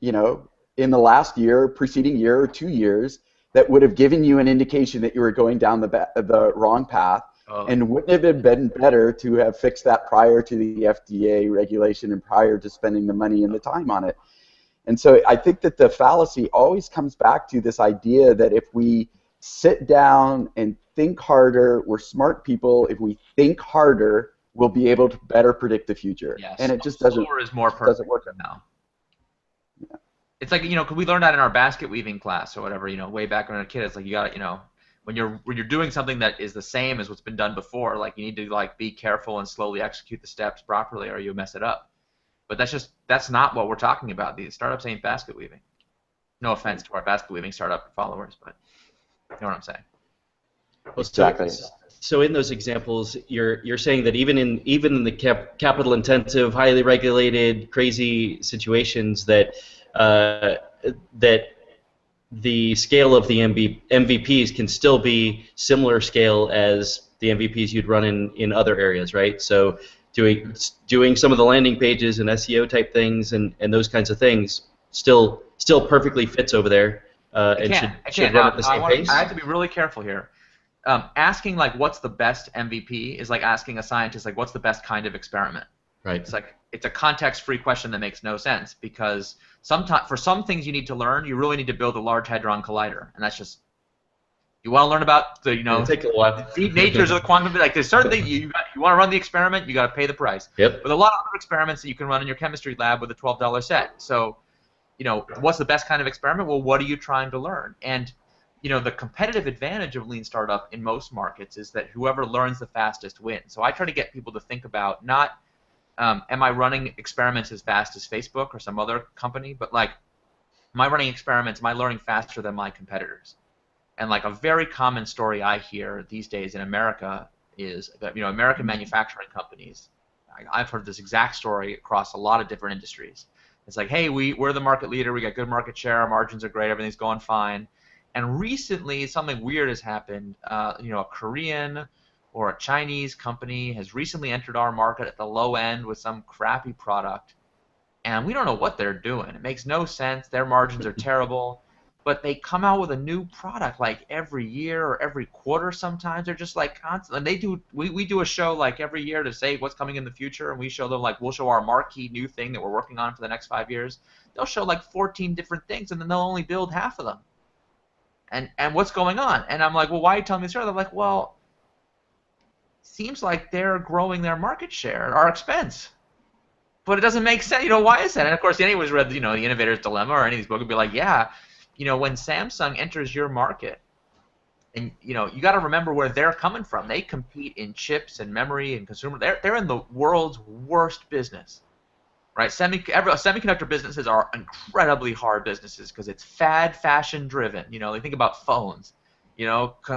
in the last year, preceding year, or 2 years, that would have given you an indication that you were going down the wrong path? And wouldn't it have been better to have fixed that prior to the FDA regulation and prior to spending the money and the time on it? And so I think that the fallacy always comes back to this idea that if we sit down and think harder, we're smart people. If we think harder, we'll be able to better predict the future. Yes. And it just doesn't work now. Yeah. It's like, cause we learned that in our basket weaving class or whatever, way back when we were a kid. It's like you got to, when you're doing something that is the same as what's been done before, like you need to be careful and slowly execute the steps properly, or you mess it up. But that's not what we're talking about. These startups ain't basket weaving. No offense to our basket weaving startup followers, but you know what I'm saying. Well, Exactly. so in those examples, you're saying that even in the capital intensive, highly regulated, crazy situations uh, that the scale of the MVPs can still be similar scale as the MVPs you'd run in other areas, right? So doing some of the landing pages and SEO type things and those kinds of things still perfectly fits over there It and can. It should can. run Now, at the same I pace. have to be really careful here. Asking like what's the best MVP is like asking a scientist like what's the best kind of experiment. Right. It's like it's a context-free question that makes no sense because sometimes for some things you need to learn, you really need to build a large hadron collider, and that's just you want to learn about the It'll take a while. the deep natures of the quantum. Like there's certain things you want to run the experiment, you got to pay the price. Yep. But a lot of other experiments that you can run in your chemistry lab with a $12 set. So what's the best kind of experiment? Well, what are you trying to learn? And the competitive advantage of lean startup in most markets is that whoever learns the fastest wins. So I try to get people to think about not am I running experiments as fast as Facebook or some other company, but like am I running experiments, am I learning faster than my competitors? And like a very common story I hear these days in America is that American manufacturing companies. I've heard this exact story across a lot of different industries. It's like, hey, we're the market leader, we got good market share, our margins are great, everything's going fine. And recently, something weird has happened. A Korean or a Chinese company has recently entered our market at the low end with some crappy product, and we don't know what they're doing. It makes no sense. Their margins are terrible, but they come out with a new product like every year or every quarter sometimes. They're just like constant. And we do a show like every year to say what's coming in the future, and we show them like we'll show our marquee new thing that we're working on for the next 5 years. They'll show like 14 different things, and then they'll only build half of them. And what's going on? And I'm like, well, why are you telling me this story? They're like, well, seems like they're growing their market share at our expense. But it doesn't make sense. Why is that? And of course, anyone's read, the Innovator's Dilemma or any of these books would be like, yeah, when Samsung enters your market, and you got to remember where they're coming from. They compete in chips and memory and consumer. They're in the world's worst business, right? Semiconductor businesses are incredibly hard businesses because it's fashion driven. They think about phones.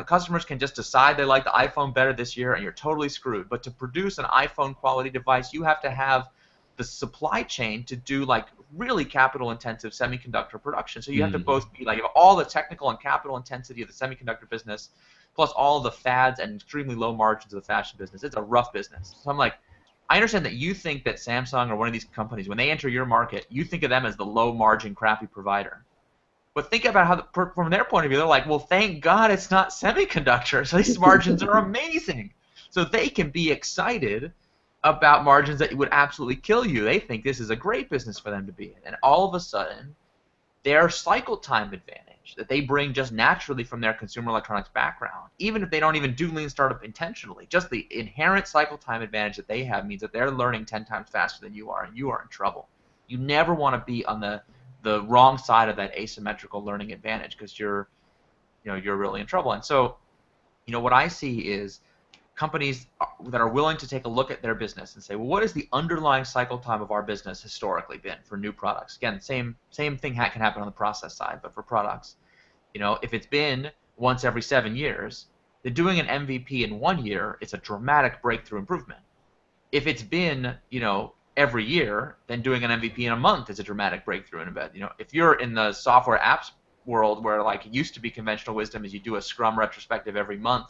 Customers can just decide they like the iPhone better this year, and you're totally screwed. But to produce an iPhone quality device, you have to have the supply chain to do like really capital intensive semiconductor production. So you have to both be like have all the technical and capital intensity of the semiconductor business, plus all the fads and extremely low margins of the fashion business. It's a rough business. So I'm like, I understand that you think that Samsung or one of these companies, when they enter your market, you think of them as the low margin crappy provider. But think about how, from their point of view, they're like, well, thank God it's not semiconductor. So these margins are amazing. So they can be excited about margins that would absolutely kill you. They think this is a great business for them to be in. And all of a sudden, their cycle time advantage that they bring just naturally from their consumer electronics background, even if they don't even do lean startup intentionally, just the inherent cycle time advantage that they have means that they're learning 10 times faster than you are, and you are in trouble. You never want to be on the wrong side of that asymmetrical learning advantage because you're really in trouble. And so, what I see is companies that are willing to take a look at their business and say, well, what is the underlying cycle time of our business historically been for new products? Again, same thing can happen on the process side, but for products, if it's been once every 7 years, then doing an MVP in 1 year, it's a dramatic breakthrough improvement. If it's been, every year, then doing an MVP in a month is a dramatic breakthrough in a bit. If you're in the software apps world where like it used to be conventional wisdom is you do a Scrum retrospective every month,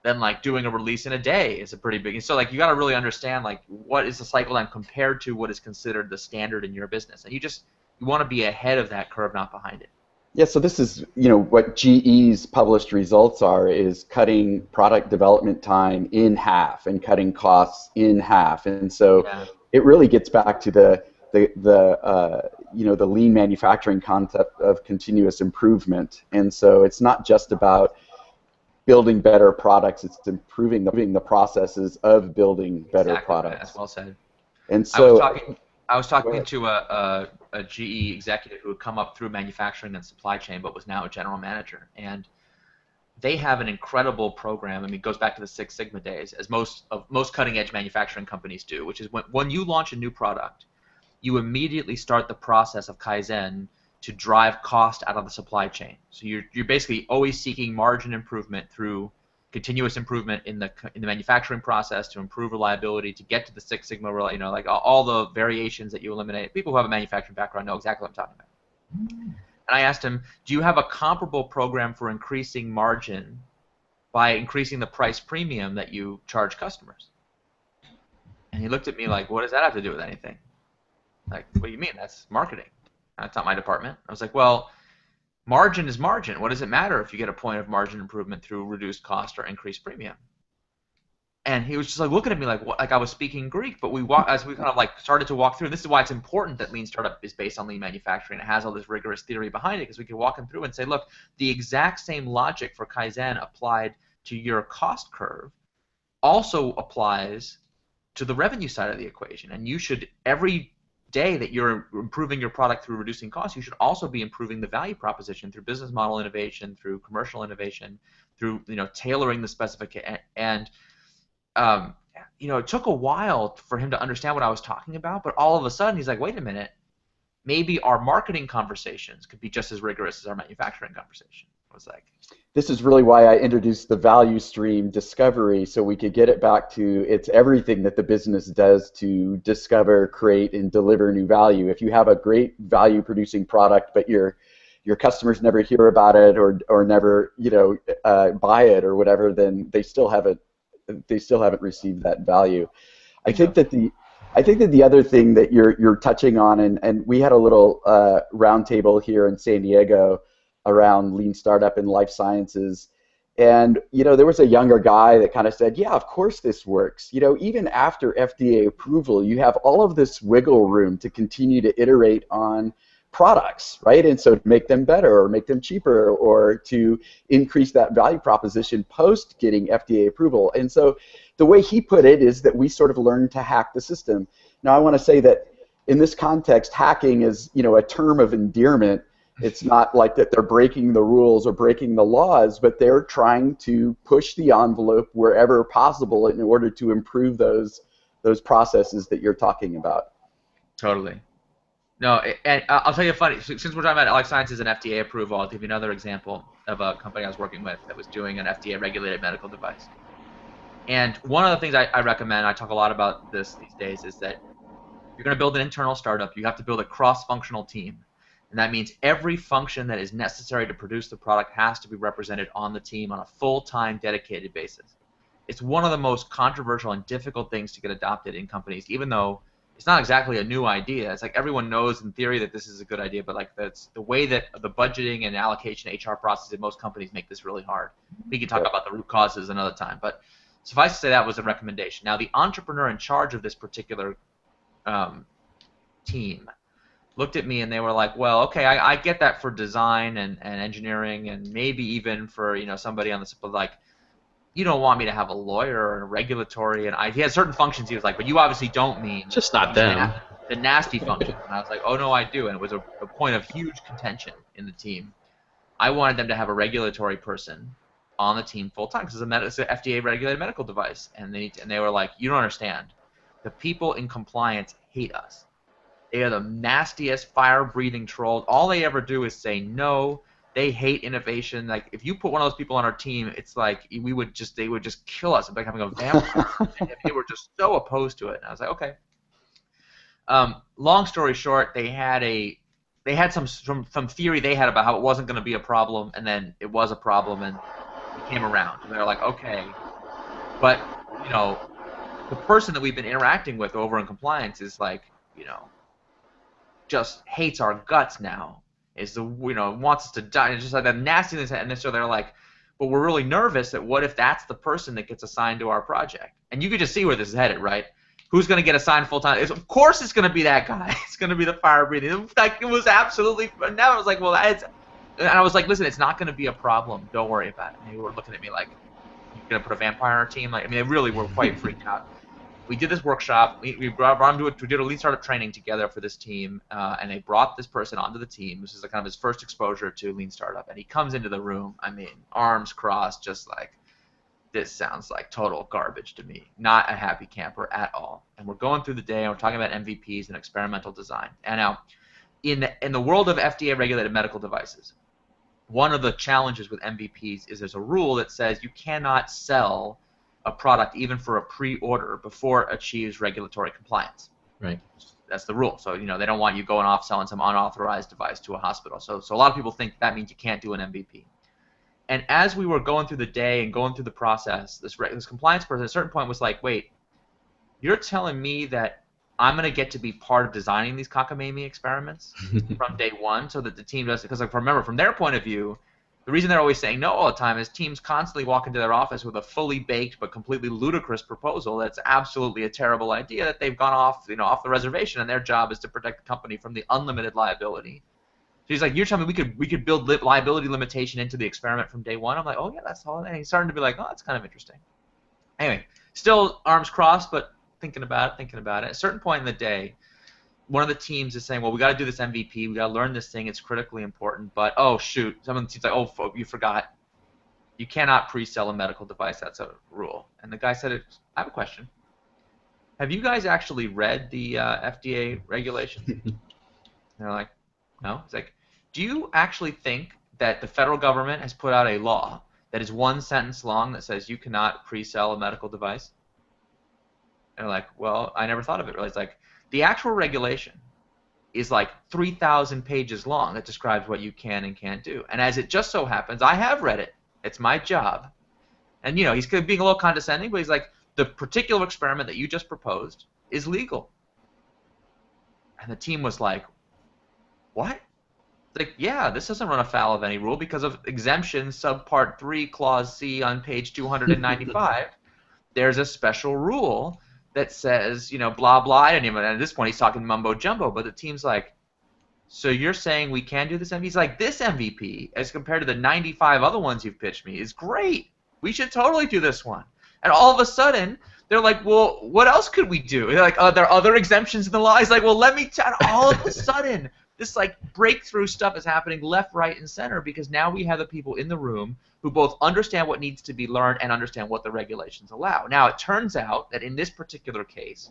then like doing a release in a day is a pretty big. So like you got to really understand like what is the cycle time compared to what is considered the standard in your business, and you want to be ahead of that curve, not behind it. Yeah, so this is what GE's published results are is cutting product development time in half and cutting costs in half, and so it really gets back to the lean manufacturing concept of continuous improvement, and so it's not just about building better products, it's improving the processes of building better products. That's well said. And so I was talking to a GE executive who had come up through manufacturing and supply chain, but was now a general manager. And they have an incredible program. I mean, it goes back to the Six Sigma days, as most cutting-edge manufacturing companies do, which is when you launch a new product, you immediately start the process of Kaizen to drive cost out of the supply chain. So you're basically always seeking margin improvement through continuous improvement in the manufacturing process to improve reliability, to get to the Six Sigma, like all the variations that you eliminate. People who have a manufacturing background know exactly what I'm talking about. And I asked him, do you have a comparable program for increasing margin by increasing the price premium that you charge customers? And he looked at me like, what does that have to do with anything? Like, what do you mean? That's marketing. That's not my department. I was like, well, margin is margin. What does it matter if you get a point of margin improvement through reduced cost or increased premium? And he was just like looking at me like, what, like I was speaking Greek. But as we kind of like started to walk through, and this is why it's important that Lean Startup is based on lean manufacturing. It has all this rigorous theory behind it, because we could walk him through and say, look, the exact same logic for Kaizen applied to your cost curve also applies to the revenue side of the equation. And you should, every day that you're improving your product through reducing costs, you should also be improving the value proposition through business model innovation, through commercial innovation, through tailoring the specification. And it took a while for him to understand what I was talking about, but all of a sudden he's like, wait a minute, maybe our marketing conversations could be just as rigorous as our manufacturing conversation. I was like, this is really why I introduced the value stream discovery, so we could get it back to it's everything that the business does to discover, create, and deliver new value. If you have a great value producing product, but your customers never hear about it or never buy it or whatever, then they still haven't received that value. I think that the other thing that you're touching on, and we had a little roundtable here in San Diego around lean startup and life sciences, and there was a younger guy that kind of said, yeah, of course this works. Even after FDA approval, you have all of this wiggle room to continue to iterate on products, right? And so to make them better or make them cheaper or to increase that value proposition post getting FDA approval. And so the way he put it is that we sort of learned to hack the system. Now I want to say that in this context, hacking is a term of endearment. It's not like that they're breaking the rules or breaking the laws, but they're trying to push the envelope wherever possible in order to improve those processes that you're talking about. Totally. No, and I'll tell you funny. Since we're talking about life sciences and FDA approval, I'll give you another example of a company I was working with that was doing an FDA-regulated medical device. And one of the things I recommend, I talk a lot about this these days, is that you're going to build an internal startup. You have to build a cross-functional team. And that means every function that is necessary to produce the product has to be represented on the team on a full-time, dedicated basis. It's one of the most controversial and difficult things to get adopted in companies, even though it's not exactly a new idea. It's like everyone knows in theory that this is a good idea, but like that's the way that the budgeting and allocation HR process in most companies make this really hard. We can talk about the root causes another time, but suffice to say that was a recommendation. Now the entrepreneur in charge of this particular team looked at me and they were like, well, okay, I get that for design and engineering and maybe even for somebody on the, but like, you don't want me to have a lawyer and regulatory, and he had certain functions. He was like, but you obviously don't mean Just not them. The nasty functions. And I was like, oh no, I do. And it was a point of huge contention in the team. I wanted them to have a regulatory person on the team full time because it's an FDA regulated medical device, and they were like, you don't understand. The people in compliance hate us. They are the nastiest fire-breathing trolls. All they ever do is say no. They hate innovation. Like if you put one of those people on our team, it's like they would just kill us. It's like having a vampire. And they were just so opposed to it. And I was like, okay. Long story short, they had some theory they had about how it wasn't going to be a problem, and then it was a problem, and it came around. And they're like, okay, but the person that we've been interacting with over in compliance is like, just hates our guts now. Wants us to die. It's just like that nastiness, and so they're like, but we're really nervous that what if that's the person that gets assigned to our project? And you could just see where this is headed, right? Who's going to get assigned full time? Of course, it's going to be that guy. It's going to be the fire breathing. Like it was absolutely. Now I was like, well, and I was like, listen, it's not going to be a problem. Don't worry about it. And they were looking at me like, you're going to put a vampire on our team? Like, I mean, they really were quite freaked out. We did this workshop. We did a lean startup training together for this team, and they brought this person onto the team. This is kind of his first exposure to lean startup, and he comes into the room. I mean, arms crossed, just like, this sounds like total garbage to me. Not a happy camper at all. And we're going through the day, and we're talking about MVPs and experimental design. And now, in the world of FDA regulated medical devices, one of the challenges with MVPs is there's a rule that says you cannot sell a product even for a pre-order before it achieves regulatory compliance. Right. That's the rule. So, they don't want you going off selling some unauthorized device to a hospital. So a lot of people think that means you can't do an MVP. And as we were going through the day and going through the process, this compliance person at a certain point was like, wait, you're telling me that I'm going to get to be part of designing these cockamamie experiments from day one so that the team does it? Because remember, from their point of view, the reason they're always saying no all the time is teams constantly walk into their office with a fully baked but completely ludicrous proposal that's absolutely a terrible idea that they've gone off, off the reservation, and their job is to protect the company from the unlimited liability. So he's like, you're telling me we could build liability limitation into the experiment from day one? I'm like, oh yeah, that's all. And he's starting to be like, oh, that's kind of interesting. Anyway, still arms crossed, but thinking about it. At a certain point in the day, one of the teams is saying, well, we got to do this MVP. We got to learn this thing. It's critically important. But, oh, shoot. Some of the teams like, oh, you forgot. You cannot pre-sell a medical device. That's a rule. And the guy said, I have a question. Have you guys actually read the FDA regulations? And they're like, no. He's like, do you actually think that the federal government has put out a law that is one sentence long that says you cannot pre-sell a medical device? And they're like, well, I never thought of it. Really. It's like, the actual regulation is like 3,000 pages long that describes what you can and can't do. And as it just so happens, I have read it. It's my job. And, he's being a little condescending, but he's like, the particular experiment that you just proposed is legal. And the team was like, what? Like, yeah, this doesn't run afoul of any rule because of exemption subpart 3 clause C on page 295. There's a special rule that says, blah, blah. I didn't even, at this point, he's talking mumbo jumbo, but the team's like, so you're saying we can do this MVP? He's like, this MVP, as compared to the 95 other ones you've pitched me, is great. We should totally do this one. And all of a sudden, they're like, well, what else could we do? They're like, there are other exemptions in the law. He's like, well, let me tell. All of a sudden, this breakthrough stuff is happening left, right, and center because now we have the people in the room who both understand what needs to be learned and understand what the regulations allow. Now, it turns out that in this particular case,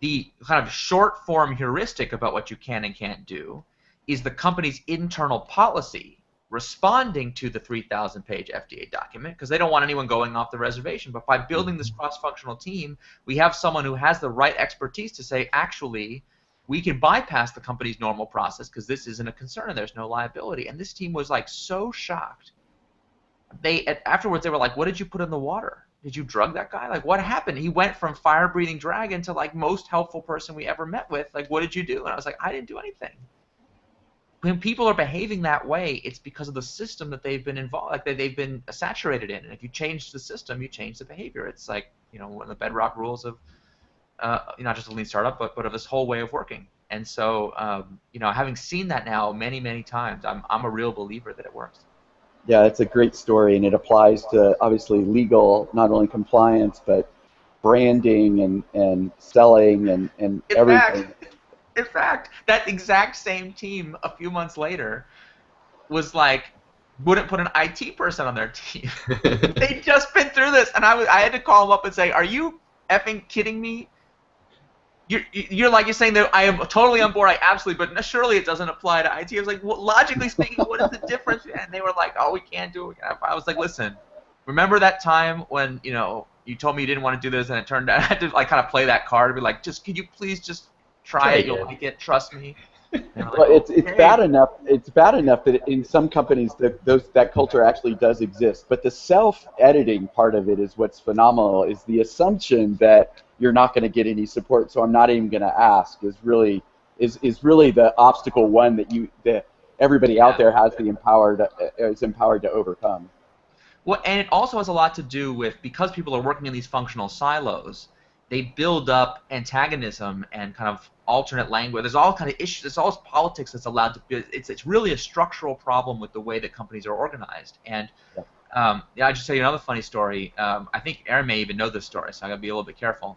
the kind of short-form heuristic about what you can and can't do is the company's internal policy responding to the 3,000-page FDA document because they don't want anyone going off the reservation. But by building this cross-functional team, we have someone who has the right expertise to say, actually, we can bypass the company's normal process because this isn't a concern and there's no liability. And this team was so shocked. Afterwards they were like, what did you put in the water? Did you drug that guy? What happened? He went from fire-breathing dragon to most helpful person we ever met with. What did you do? And I was like, I didn't do anything. When people are behaving that way, it's because of the system that they've been involved, they've been saturated in. And if you change the system, you change the behavior. It's one of the bedrock rules of not just a lean startup, but of this whole way of working. And so, having seen that now many, many times, I'm a real believer that it works. Yeah, it's a great story, and it applies to obviously legal, not only compliance, but branding and selling and everything. In fact, that exact same team a few months later was wouldn't put an IT person on their team. They'd just been through this, and I had to call them up and say, are you effing kidding me? You're saying that I am totally on board. I absolutely, but surely it doesn't apply to IT. I was like, well, logically speaking, what is the difference? And they were like, oh, we can't do it. I was like, listen, remember that time when you told me you didn't want to do this, and it turned out I had to kind of play that card and be like, could you please just try it? You'll like it. Trust me. Well, it's bad enough. It's bad enough that in some companies that culture actually does exist. But the self-editing part of it is what's phenomenal. Is the assumption that you're not going to get any support, so I'm not even going to ask. Is really the obstacle one that everybody out there is empowered to overcome. Well, and it also has a lot to do with because people are working in these functional silos. They build up antagonism and kind of alternate language. There's all kind of issues. There's all this politics that's allowed to be. It's really a structural problem with the way that companies are organized. And I'll just tell you another funny story. I think Aaron may even know this story, so I got to be a little bit careful.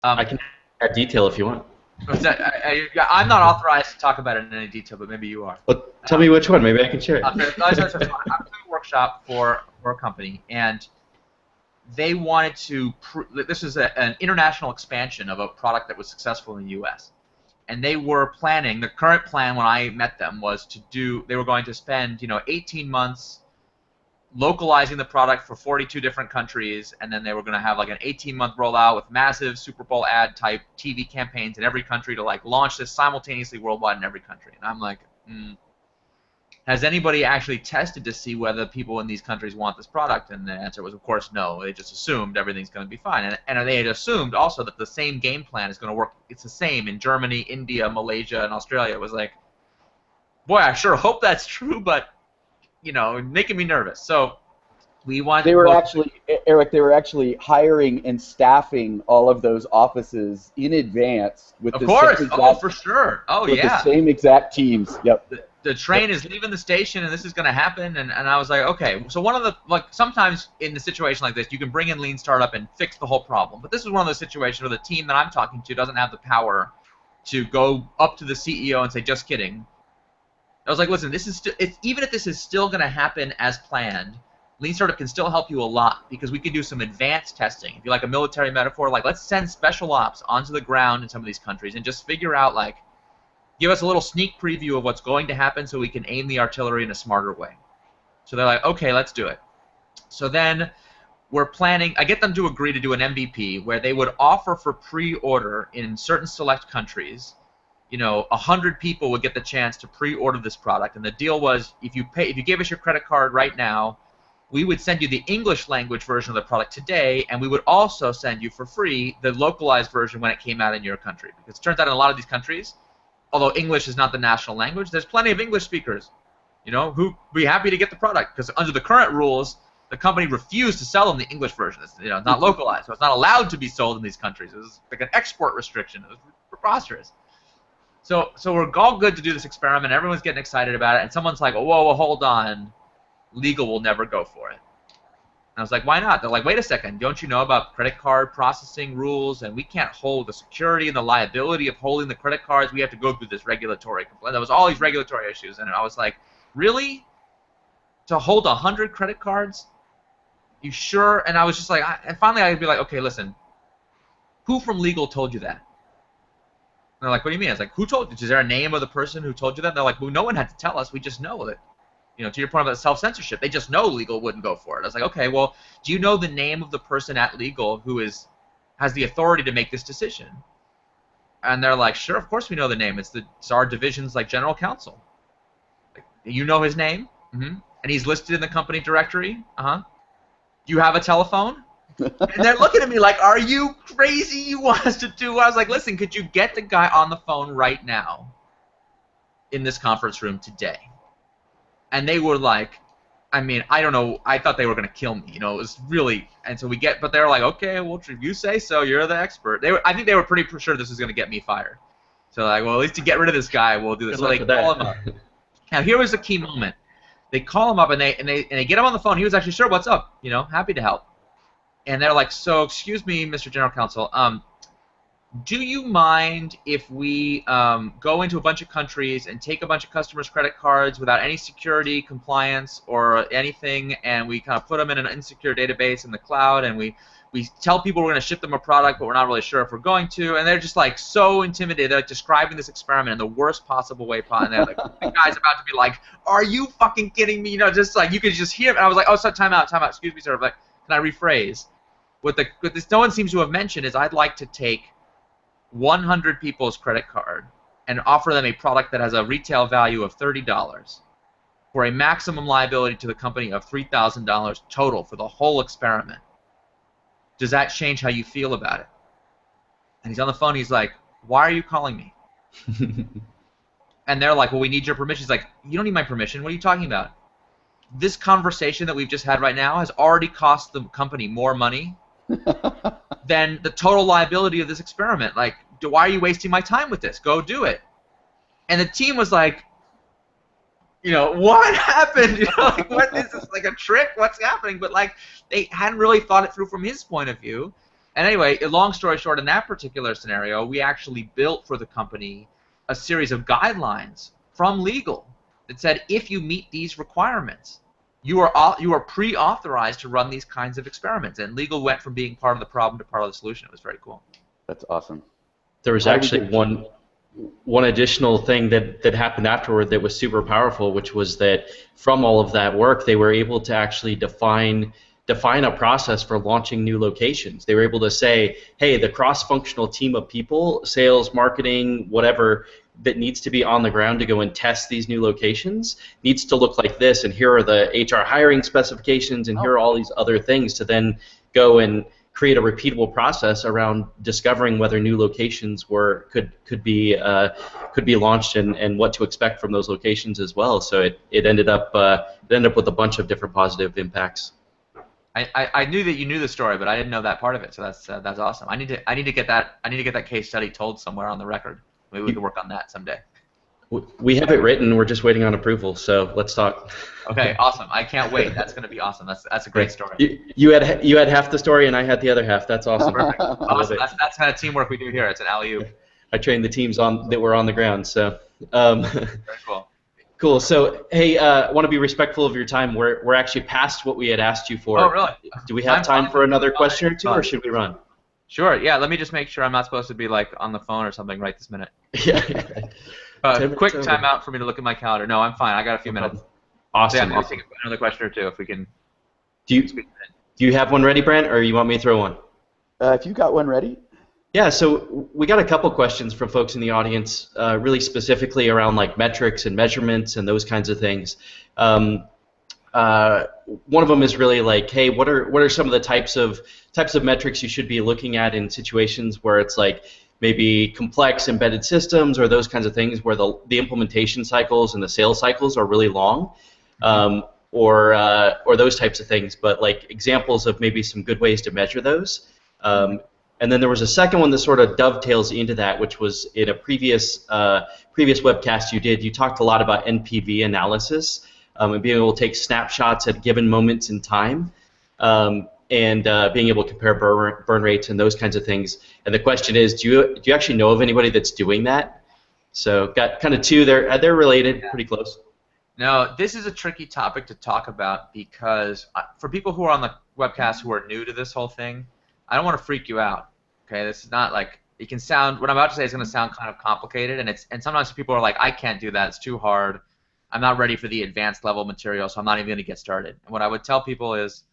I can add detail if you want. I'm not authorized to talk about it in any detail, but maybe you are. Well, tell me which one. Maybe I can share it. I'm doing a workshop for a company, and they wanted to. This is an international expansion of a product that was successful in the U.S. and they were planning. The current plan when I met them was they were going to spend 18 months localizing the product for 42 different countries, and then they were going to have like an 18-month rollout with massive Super Bowl ad type TV campaigns in every country to like launch this simultaneously worldwide in every country. And I'm like, has anybody actually tested to see whether people in these countries want this product? And the answer was, of course, no. They just assumed everything's going to be fine. And they had assumed also that the same game plan is going to work. It's the same in Germany, India, Malaysia, and Australia. It was like, boy, I sure hope that's true, but, making me nervous. So we want. They were actually, Eric, they were actually hiring and staffing all of those offices in advance with of the course. same exact, Oh, for sure. Oh, with yeah. the same exact teams. Yep. The train is leaving the station, and this is going to happen. And I was like, okay. So one of the, sometimes in a situation like this, you can bring in Lean Startup and fix the whole problem. But this is one of those situations where the team that I'm talking to doesn't have the power to go up to the CEO and say, just kidding. I was like, listen, even if this is still going to happen as planned, Lean Startup can still help you a lot because we can do some advanced testing. If you like a military metaphor, like let's send special ops onto the ground in some of these countries and just figure out, give us a little sneak preview of what's going to happen so we can aim the artillery in a smarter way. So they're like, okay, let's do it. So then we're planning, I get them to agree to do an MVP where they would offer for pre-order in certain select countries, 100 people would get the chance to pre-order this product. And the deal was if you gave us your credit card right now, we would send you the English language version of the product today, and we would also send you for free the localized version when it came out in your country. Because it turns out in a lot of these countries, although English is not the national language, there's plenty of English speakers, who'd be happy to get the product. Because under the current rules, the company refused to sell them the English version. It's not localized, so it's not allowed to be sold in these countries. It was like an export restriction. It was preposterous. So we're all good to do this experiment. Everyone's getting excited about it, and someone's like, whoa, hold on. Legal will never go for it. And I was like, why not? They're like, wait a second, don't you know about credit card processing rules? And we can't hold the security and the liability of holding the credit cards. We have to go through this regulatory complaint. There was all these regulatory issues, and I was like, really? To hold 100 credit cards? You sure? And I was just like, and finally I'd be like, okay, listen, who from legal told you that? And they're like, what do you mean? I was like, who told you? Is there a name of the person who told you that? And they're like, well, no one had to tell us. We just know that. To your point about self-censorship, they just know legal wouldn't go for it. I was like, okay, well, do you know the name of the person at legal who has the authority to make this decision? And they're like, sure, of course we know the name. It's our division's general counsel. Like, you know his name? Mm-hmm. And he's listed in the company directory? Uh-huh. Do you have a telephone? And they're looking at me like, are you crazy? You want us to do? I was like, listen, could you get the guy on the phone right now in this conference room today? And they were like, I don't know. I thought they were going to kill me. It was really, and so but they were like, okay, well, if you say so, you're the expert. I think they were pretty sure this was going to get me fired. So like, well, at least to get rid of this guy, we'll do this. So they call him up. Now here was the key moment. They call him up and they get him on the phone. He was actually sure, what's up? Happy to help. And they're like, so excuse me, Mr. General Counsel, do you mind if we go into a bunch of countries and take a bunch of customers' credit cards without any security, compliance, or anything, and we kind of put them in an insecure database in the cloud, and we tell people we're going to ship them a product, but we're not really sure if we're going to, and they're just like so intimidated. They're like describing this experiment in the worst possible way. And they're like, the guy's about to be like, are you fucking kidding me? Just like, you could just hear it. And I was like, oh, so time out, excuse me, sir. I'm like, can I rephrase? What this no one seems to have mentioned is I'd like to take 100 people's credit card and offer them a product that has a retail value of $30 for a maximum liability to the company of $3,000 total for the whole experiment. Does that change how you feel about it? And he's on the phone. He's like, why are you calling me? And they're like, well, we need your permission. He's like, you don't need my permission. What are you talking about? This conversation that we've just had right now has already cost the company more money than the total liability of this experiment. Like, why are you wasting my time with this? Go do it. And the team was like, what happened? Like, what is this, like a trick? What's happening? But like, they hadn't really thought it through from his point of view. And anyway, long story short, in that particular scenario, we actually built for the company a series of guidelines from legal that said, if you meet these requirements, you are pre-authorized to run these kinds of experiments. And legal went from being part of the problem to part of the solution. It was very cool. That's awesome. There was actually one. one additional thing that happened afterward that was super powerful, which was that from all of that work, they were able to actually define a process for launching new locations. They were able to say, hey, the cross-functional team of people, sales, marketing, whatever, that needs to be on the ground to go and test these new locations needs to look like this, and here are the HR hiring specifications, and here are all these other things to then go and create a repeatable process around discovering whether new locations could be launched, and what to expect from those locations as well. So it ended up with a bunch of different positive impacts. I knew that you knew the story, but I didn't know that part of it. So that's awesome. I need to get that case study told somewhere on the record. Maybe we can work on that someday. We have it written. We're just waiting on approval. So let's talk. Okay, awesome. I can't wait. That's going to be awesome. That's a great story. You had half the story, and I had the other half. That's awesome. Perfect. Awesome. That's kind of teamwork we do here. It's an alley-oop. I trained the teams that were on the ground. So. Very cool. Cool. So, hey, I want to be respectful of your time. We're actually past what we had asked you for. Oh, really? Do we have time for another question or two, or should we run? Sure. Yeah. Let me just make sure I'm not supposed to be like on the phone or something right this minute. Yeah. Quick timeout for me to look at my calendar. No, I'm fine. I got a few minutes. Awesome. So yeah, take another question or two if we can. Do you have one ready, Brant, or you want me to throw one? If you got one ready. Yeah, so we got a couple questions from folks in the audience, really specifically around like metrics and measurements and those kinds of things. One of them is really like, hey, what are some of the types of metrics you should be looking at in situations where it's like maybe complex embedded systems or those kinds of things where the implementation cycles and the sales cycles are really long, or those types of things. But like examples of maybe some good ways to measure those. And then there was a second one that sort of dovetails into that, which was in a previous webcast you did. You talked a lot about NPV analysis and being able to take snapshots at given moments in time, and being able to compare burn rates and those kinds of things. And the question is, do you actually know of anybody that's doing that? So got kind of two. They're related, pretty close. No, this is a tricky topic to talk about because for people who are on the webcast who are new to this whole thing, I don't want to freak you out. Okay, this is not like it can sound. What I'm about to say is going to sound kind of complicated, and sometimes people are like, I can't do that. It's too hard. I'm not ready for the advanced level material, so I'm not even going to get started. And what I would tell people is,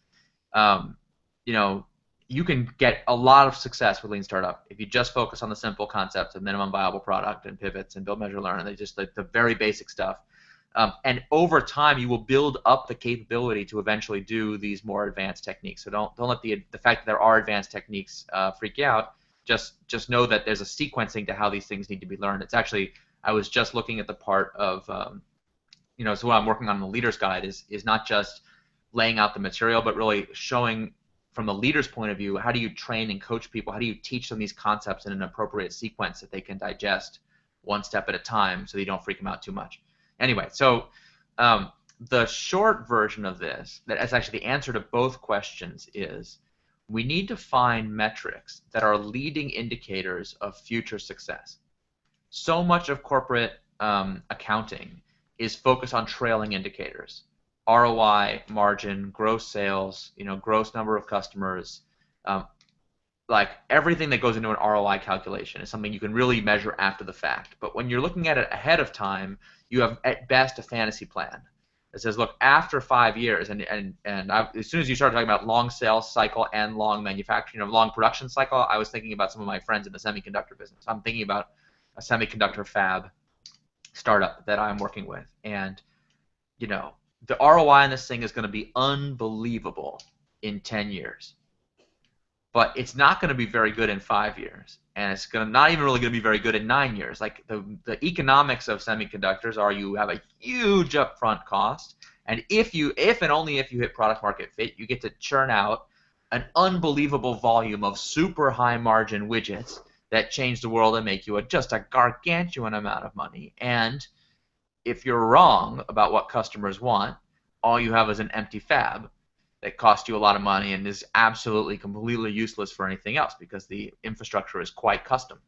you can get a lot of success with Lean Startup if you just focus on the simple concepts of minimum viable product and pivots and build, measure, learn. And they just the very basic stuff. And over time, you will build up the capability to eventually do these more advanced techniques. So don't let the fact that there are advanced techniques freak you out. Just know that there's a sequencing to how these things need to be learned. It's actually, I was just looking at the part of, so what I'm working on in the Leader's Guide is not just laying out the material, but really showing from the leader's point of view, how do you train and coach people? How do you teach them these concepts in an appropriate sequence that they can digest one step at a time so you don't freak them out too much? Anyway, so the short version of this, that is actually the answer to both questions, is we need to find metrics that are leading indicators of future success. So much of corporate accounting is focused on trailing indicators: ROI, margin, gross sales, gross number of customers. Like everything that goes into an ROI calculation is something you can really measure after the fact. But when you're looking at it ahead of time, you have at best a fantasy plan that says, look, after 5 years, and as soon as you start talking about long sales cycle and long manufacturing, long production cycle, I was thinking about some of my friends in the semiconductor business. I'm thinking about a semiconductor fab startup that I'm working with, and the ROI on this thing is going to be unbelievable in 10 years. But it's not going to be very good in 5 years, and it's not even really going to be very good in 9 years. Like the economics of semiconductors are you have a huge upfront cost, and if and only if you hit product market fit, you get to churn out an unbelievable volume of super high margin widgets that change the world and make you just a gargantuan amount of money. And if you're wrong about what customers want, all you have is an empty fab that costs you a lot of money and is absolutely completely useless for anything else because the infrastructure is quite custom.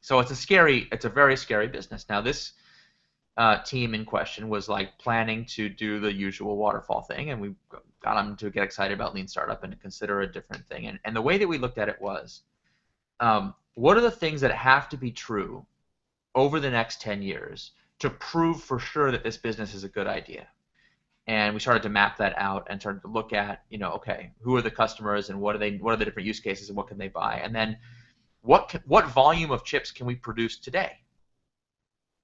So it's a very scary business. Now this team in question was like planning to do the usual waterfall thing, and we got them to get excited about Lean Startup and to consider a different thing. And the way that we looked at it was, what are the things that have to be true over the next 10 years to prove for sure that this business is a good idea? And we started to map that out and started to look at, okay, who are the customers and what are the different use cases and what can they buy? And then what volume of chips can we produce today?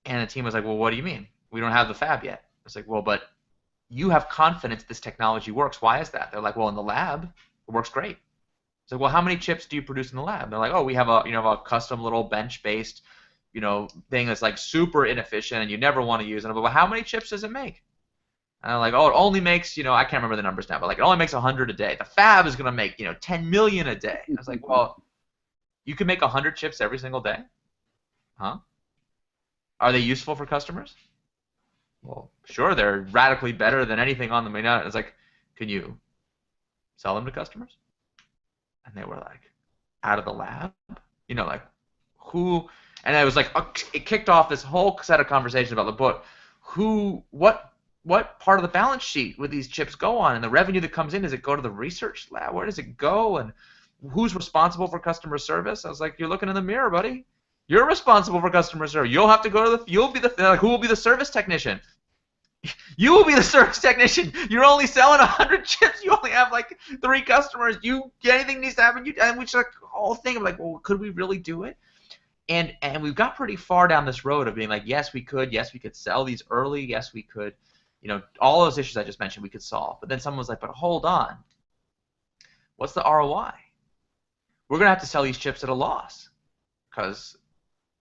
And the team was like, well, what do you mean? We don't have the fab yet. It's like, well, but you have confidence this technology works. Why is that? They're like, well, in the lab, it works great. It's like, well, how many chips do you produce in the lab? They're like, oh, we have a custom little bench-based, thing that's like super inefficient and you never want to use it. But well, how many chips does it make? And I'm like, oh, it only makes, I can't remember the numbers now, but like it only makes 100 a day. The fab is going to make, 10 million a day. I was like, well, you can make 100 chips every single day? Huh? Are they useful for customers? Well, sure, they're radically better than anything on the main. It's like, can you sell them to customers? And they were like, out of the lab? Like, who? And I was like, it kicked off this whole set of conversations about the book. What part of the balance sheet would these chips go on? And the revenue that comes in, does it go to the research lab? Where does it go? And who's responsible for customer service? I was like, you're looking in the mirror, buddy. You're responsible for customer service. You'll have to go to who will be the service technician? You will be the service technician. You're only selling 100 chips. You only have like 3 customers. Anything needs to happen. And we just like the whole thing of like, well, could we really do it? And we've got pretty far down this road of being like, yes, we could. Yes, we could sell these early. Yes, we could. All those issues I just mentioned we could solve. But then someone was like, but hold on. What's the ROI? We're going to have to sell these chips at a loss because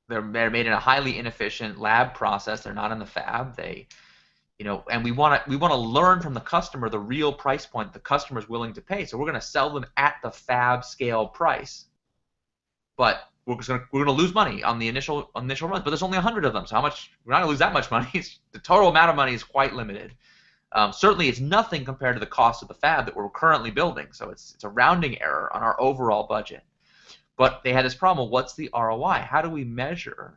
they're made in a highly inefficient lab process. They're not in the fab. And we want to learn from the customer the real price point the customer is willing to pay. So we're going to sell them at the fab scale price, but we're going to lose money on the initial runs. But there's only 100 of them, so we're not going to lose that much money. The total amount of money is quite limited. Certainly, it's nothing compared to the cost of the fab that we're currently building. So it's a rounding error on our overall budget. But they had this problem. What's the ROI? How do we measure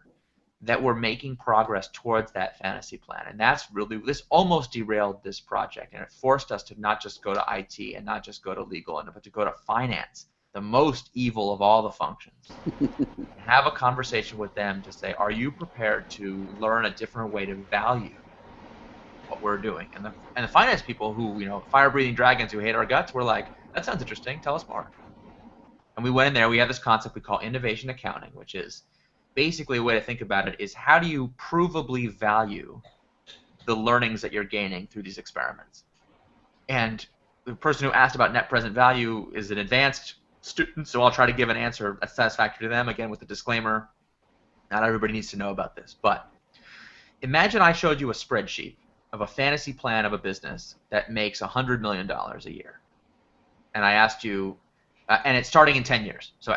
that we're making progress towards that fantasy plan? And that's really, this almost derailed this project, and it forced us to not just go to IT and not just go to legal, but to go to finance, the most evil of all the functions, and have a conversation with them to say, are you prepared to learn a different way to value what we're doing? And the finance people who, fire-breathing dragons who hate our guts, were like, that sounds interesting, tell us more. And we went in there, we have this concept we call innovation accounting, which is basically a way to think about it is how do you provably value the learnings that you're gaining through these experiments? And the person who asked about net present value is an advanced student, so I'll try to give an answer that's satisfactory to them, again with the disclaimer, not everybody needs to know about this. But imagine I showed you a spreadsheet of a fantasy plan of a business that makes $100 million a year. And I asked you, and it's starting in 10 years. So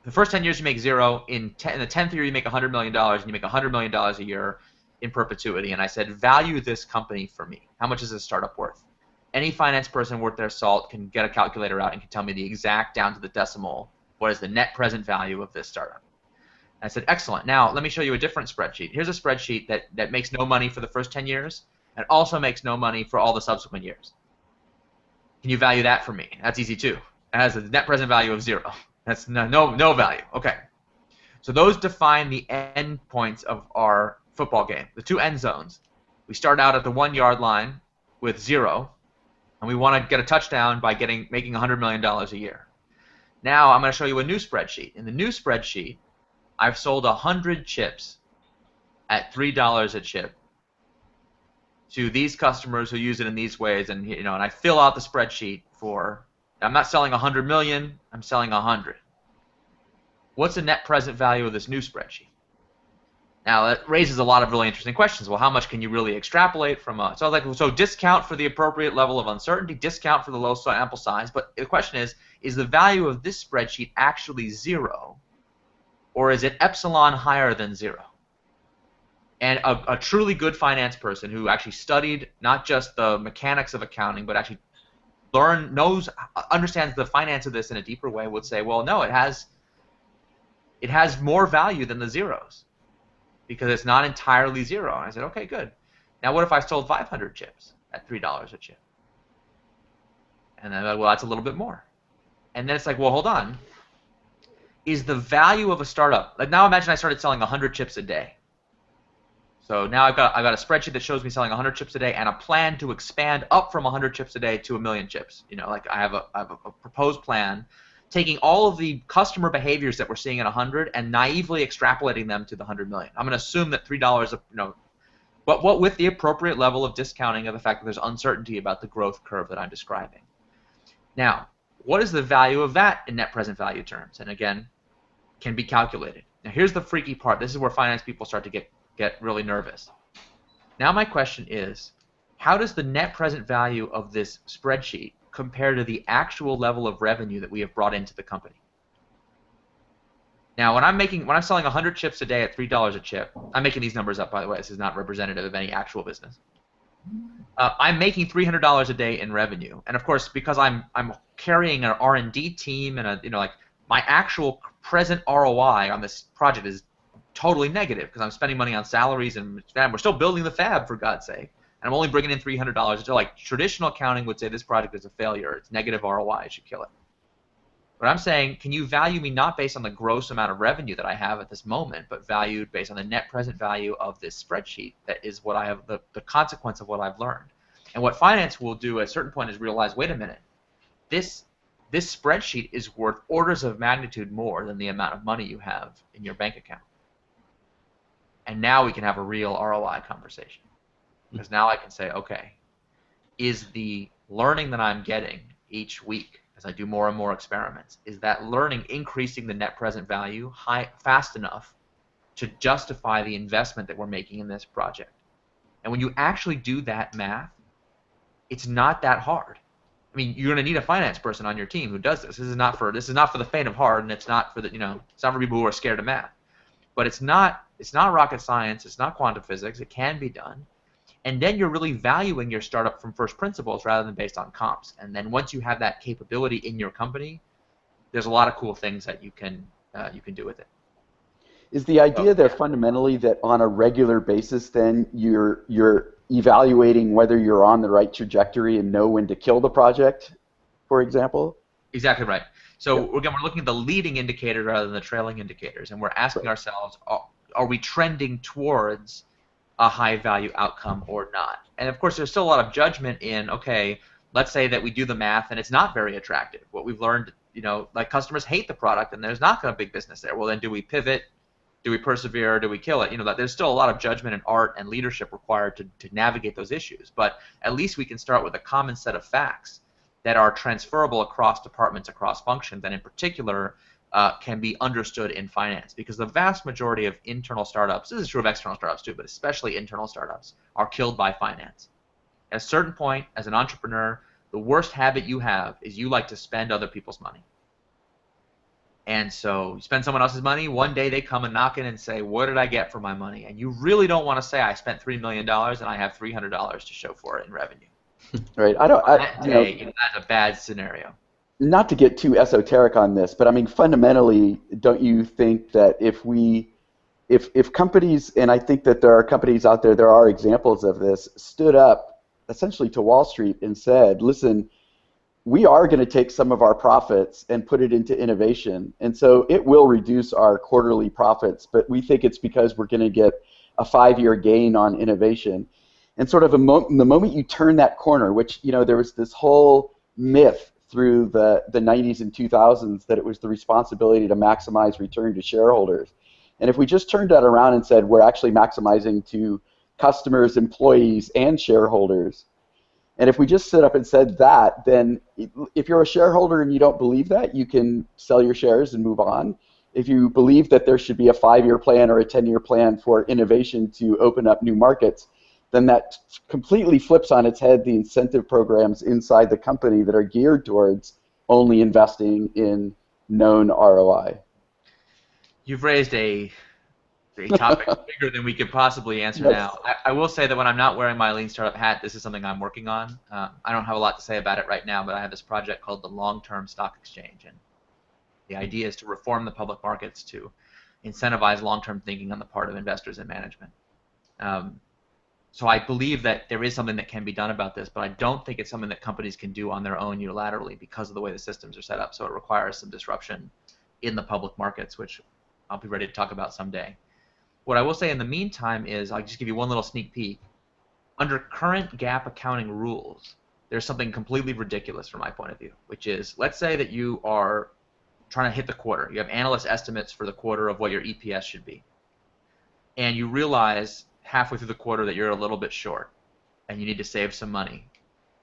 the first 10 years you make 0. In the 10th year you make $100 million, and you make $100 million a year in perpetuity. And I said, value this company for me. How much is this startup worth? Any finance person worth their salt can get a calculator out and can tell me the exact, down to the decimal, what is the net present value of this startup. And I said, excellent. Now let me show you a different spreadsheet. Here's a spreadsheet that makes no money for the first 10 years and also makes no money for all the subsequent years. Can you value that for me? That's easy too. It has a net present value of 0. That's no value. Okay. So those define the end points of our football game, the 2 end zones. We start out at the 1-yard line with 0, and we want to get a touchdown by making $100 million a year. Now I'm going to show you a new spreadsheet. In the new spreadsheet, I've sold 100 chips at $3 a chip to these customers who use it in these ways, and and I fill out the spreadsheet for. I'm not selling 100 million, I'm selling 100. What's the net present value of this new spreadsheet? Now that raises a lot of really interesting questions. Well, how much can you really extrapolate from so I was like, so discount for the appropriate level of uncertainty, discount for the low sample size, but the question is the value of this spreadsheet actually 0, or is it epsilon higher than 0? And a truly good finance person who actually studied not just the mechanics of accounting, but actually understands the finance of this in a deeper way would say, well, no, it has more value than the zeros because it's not entirely 0. And I said, okay, good. Now what if I sold 500 chips at $3 a chip? And then, well, that's a little bit more. And then it's like, well, hold on. is the value of a startup. Like now imagine I started selling 100 chips a day. So now I've got a spreadsheet that shows me selling 100 chips a day and a plan to expand up from 100 chips a day to 1,000,000 chips. You know, like I have a proposed plan taking all of the customer behaviors that we're seeing at 100 and naively extrapolating them to the 100 million. I'm going to assume that $3, but what with the appropriate level of discounting of the fact that there's uncertainty about the growth curve that I'm describing. Now, what is the value of that in net present value terms? And again, can be calculated. Now, here's the freaky part. This is where finance people start to get really nervous. Now my question is, how does the net present value of this spreadsheet compare to the actual level of revenue that we have brought into the company? Now, when I'm selling 100 chips a day at $3 a chip, I'm making these numbers up, by the way. This is not representative of any actual business. I'm making $300 a day in revenue, and of course, because I'm carrying an R&D team and my actual present ROI on this project is totally negative because I'm spending money on salaries and we're still building the fab, for God's sake, and I'm only bringing in $300. So like traditional accounting would say this project is a failure, it's negative ROI, I should kill it. But I'm saying, can you value me not based on the gross amount of revenue that I have at this moment, but valued based on the net present value of this spreadsheet that is what I have, the consequence of what I've learned. And what finance will do at a certain point is realize, wait a minute, this spreadsheet is worth orders of magnitude more than the amount of money you have in your bank account. And now we can have a real ROI conversation. Because now I can say, okay, is the learning that I'm getting each week as I do more and more experiments, is that learning increasing the net present value fast enough to justify the investment that we're making in this project? And when you actually do that math, it's not that hard. I mean, you're going to need a finance person on your team who does this. This is not for the faint of heart, and it's not for it's not for people who are scared of math. But it's not rocket science. It's not quantum physics. It can be done. And then you're really valuing your startup from first principles rather than based on comps. And then once you have that capability in your company, there's a lot of cool things that you can do with it. Is the idea there fundamentally that on a regular basis then you're evaluating whether you're on the right trajectory and know when to kill the project, for example? Exactly right. So again, we're looking at the leading indicators rather than the trailing indicators, and we're asking ourselves, are we trending towards a high value outcome or not? And of course, there's still a lot of judgment in, okay, let's say that we do the math and it's not very attractive. What we've learned, like customers hate the product and there's not going to be big business there. Well, then do we pivot? Do we persevere? Do we kill it? That there's still a lot of judgment and art and leadership required to navigate those issues. But at least we can start with a common set of facts that are transferable across departments, across functions, and in particular can be understood in finance. Because the vast majority of internal startups, this is true of external startups too, but especially internal startups, are killed by finance. At a certain point, as an entrepreneur, the worst habit you have is you like to spend other people's money. And so you spend someone else's money, one day they come and knock in and say, what did I get for my money? And you really don't want to say, I spent $3 million and I have $300 to show for it in revenue. Right. That's a bad scenario. Not to get too esoteric on this, but I mean fundamentally, don't you think that if companies, and I think that there are companies out there, there are examples of this, stood up essentially to Wall Street and said, listen, we are going to take some of our profits and put it into innovation, and so it will reduce our quarterly profits, but we think it's because we're going to get a 5-year gain on innovation. And sort of the moment you turn that corner, which, there was this whole myth through the 90s and 2000s that it was the responsibility to maximize return to shareholders. And if we just turned that around and said we're actually maximizing to customers, employees, and shareholders, and if we just stood up and said that, then if you're a shareholder and you don't believe that, you can sell your shares and move on. If you believe that there should be a 5-year plan or a 10-year plan for innovation to open up new markets, then that completely flips on its head the incentive programs inside the company that are geared towards only investing in known ROI. You've raised a topic bigger than we could possibly answer now. I will say that when I'm not wearing my lean startup hat, this is something I'm working on. I don't have a lot to say about it right now, but I have this project called the Long-Term Stock Exchange, and the idea is to reform the public markets to incentivize long-term thinking on the part of investors and management. So I believe that there is something that can be done about this, but I don't think it's something that companies can do on their own unilaterally because of the way the systems are set up. So it requires some disruption in the public markets, which I'll be ready to talk about someday. What I will say in the meantime is, I'll just give you one little sneak peek. Under current GAAP accounting rules, there's something completely ridiculous from my point of view, which is, let's say that you are trying to hit the quarter. You have analyst estimates for the quarter of what your EPS should be. And you realize halfway through the quarter that you're a little bit short, and you need to save some money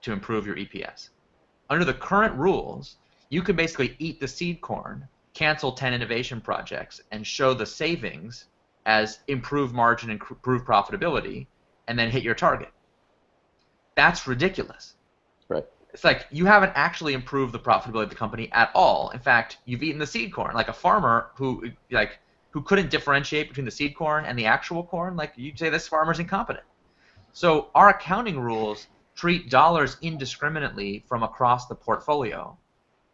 to improve your EPS. Under the current rules, you can basically eat the seed corn, cancel 10 innovation projects, and show the savings as improved margin and improved profitability, and then hit your target. That's ridiculous. Right. It's like you haven't actually improved the profitability of the company at all. In fact, you've eaten the seed corn. Like a farmer who couldn't differentiate between the seed corn and the actual corn, like you'd say this farmer's incompetent. So our accounting rules treat dollars indiscriminately from across the portfolio,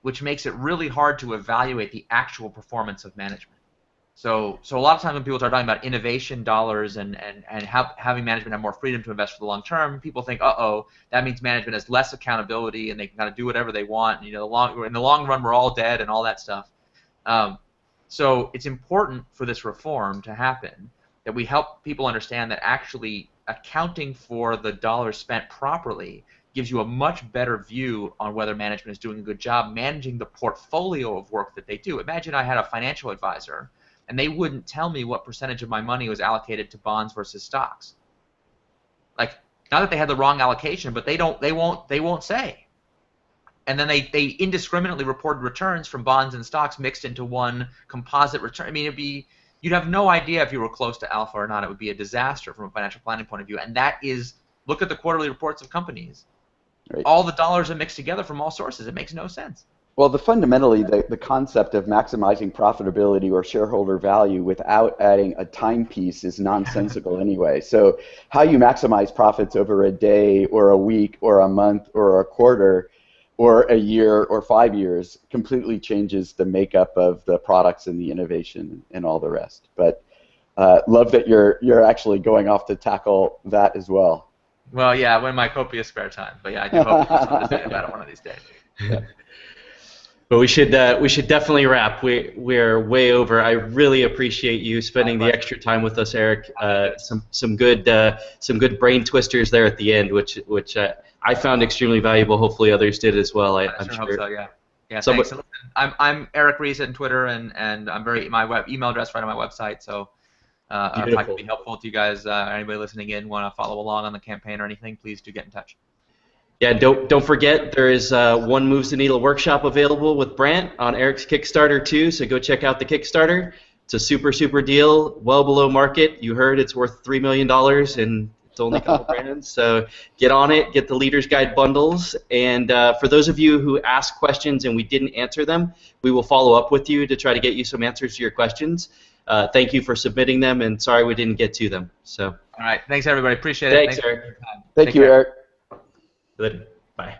which makes it really hard to evaluate the actual performance of management. So a lot of times when people start talking about innovation dollars and having management have more freedom to invest for the long term, people think, uh-oh, that means management has less accountability and they can kind of do whatever they want. And, in the long run, we're all dead and all that stuff. So it's important for this reform to happen that we help people understand that actually accounting for the dollars spent properly gives you a much better view on whether management is doing a good job managing the portfolio of work that they do. Imagine I had a financial advisor and they wouldn't tell me what percentage of my money was allocated to bonds versus stocks. Like, not that they had the wrong allocation, but they won't say. And then they indiscriminately reported returns from bonds and stocks mixed into one composite return. I mean, you'd have no idea if you were close to alpha or not. It would be a disaster from a financial planning point of view. And that is, look at the quarterly reports of companies. Right. All the dollars are mixed together from all sources. It makes no sense. Well, fundamentally, the concept of maximizing profitability or shareholder value without adding a timepiece is nonsensical anyway. So how you maximize profits over a day or a week or a month or a quarter or a year or 5 years completely changes the makeup of the products and the innovation and all the rest. But love that you're actually going off to tackle that as well. Well, yeah, when my copious spare time. But yeah, I do hope to do something about it one of these days. Yeah. But we should definitely wrap. We're way over. I really appreciate you spending the extra time with us, Eric. Some good brain twisters there at the end, which I found extremely valuable. Hopefully others did as well. I'm sure. Hope so, yeah. Yeah, thanks. So listen, I'm Eric Ries on Twitter, and I'm my email address right on my website. So if I can be helpful to you guys, anybody listening in want to follow along on the campaign or anything, please do get in touch. Yeah, don't forget there is one Moves the Needle workshop available with Brant on Eric's Kickstarter too. So go check out the Kickstarter. It's a super deal, well below market. You heard it's worth $3 million and it's only a couple grand. So get on it, get the Leader's Guide bundles. And for those of you who asked questions and we didn't answer them, we will follow up with you to try to get you some answers to your questions. Thank you for submitting them, and sorry we didn't get to them. So. All right, thanks everybody. Appreciate it. Thanks Eric. Thank you, Eric. Good. Bye.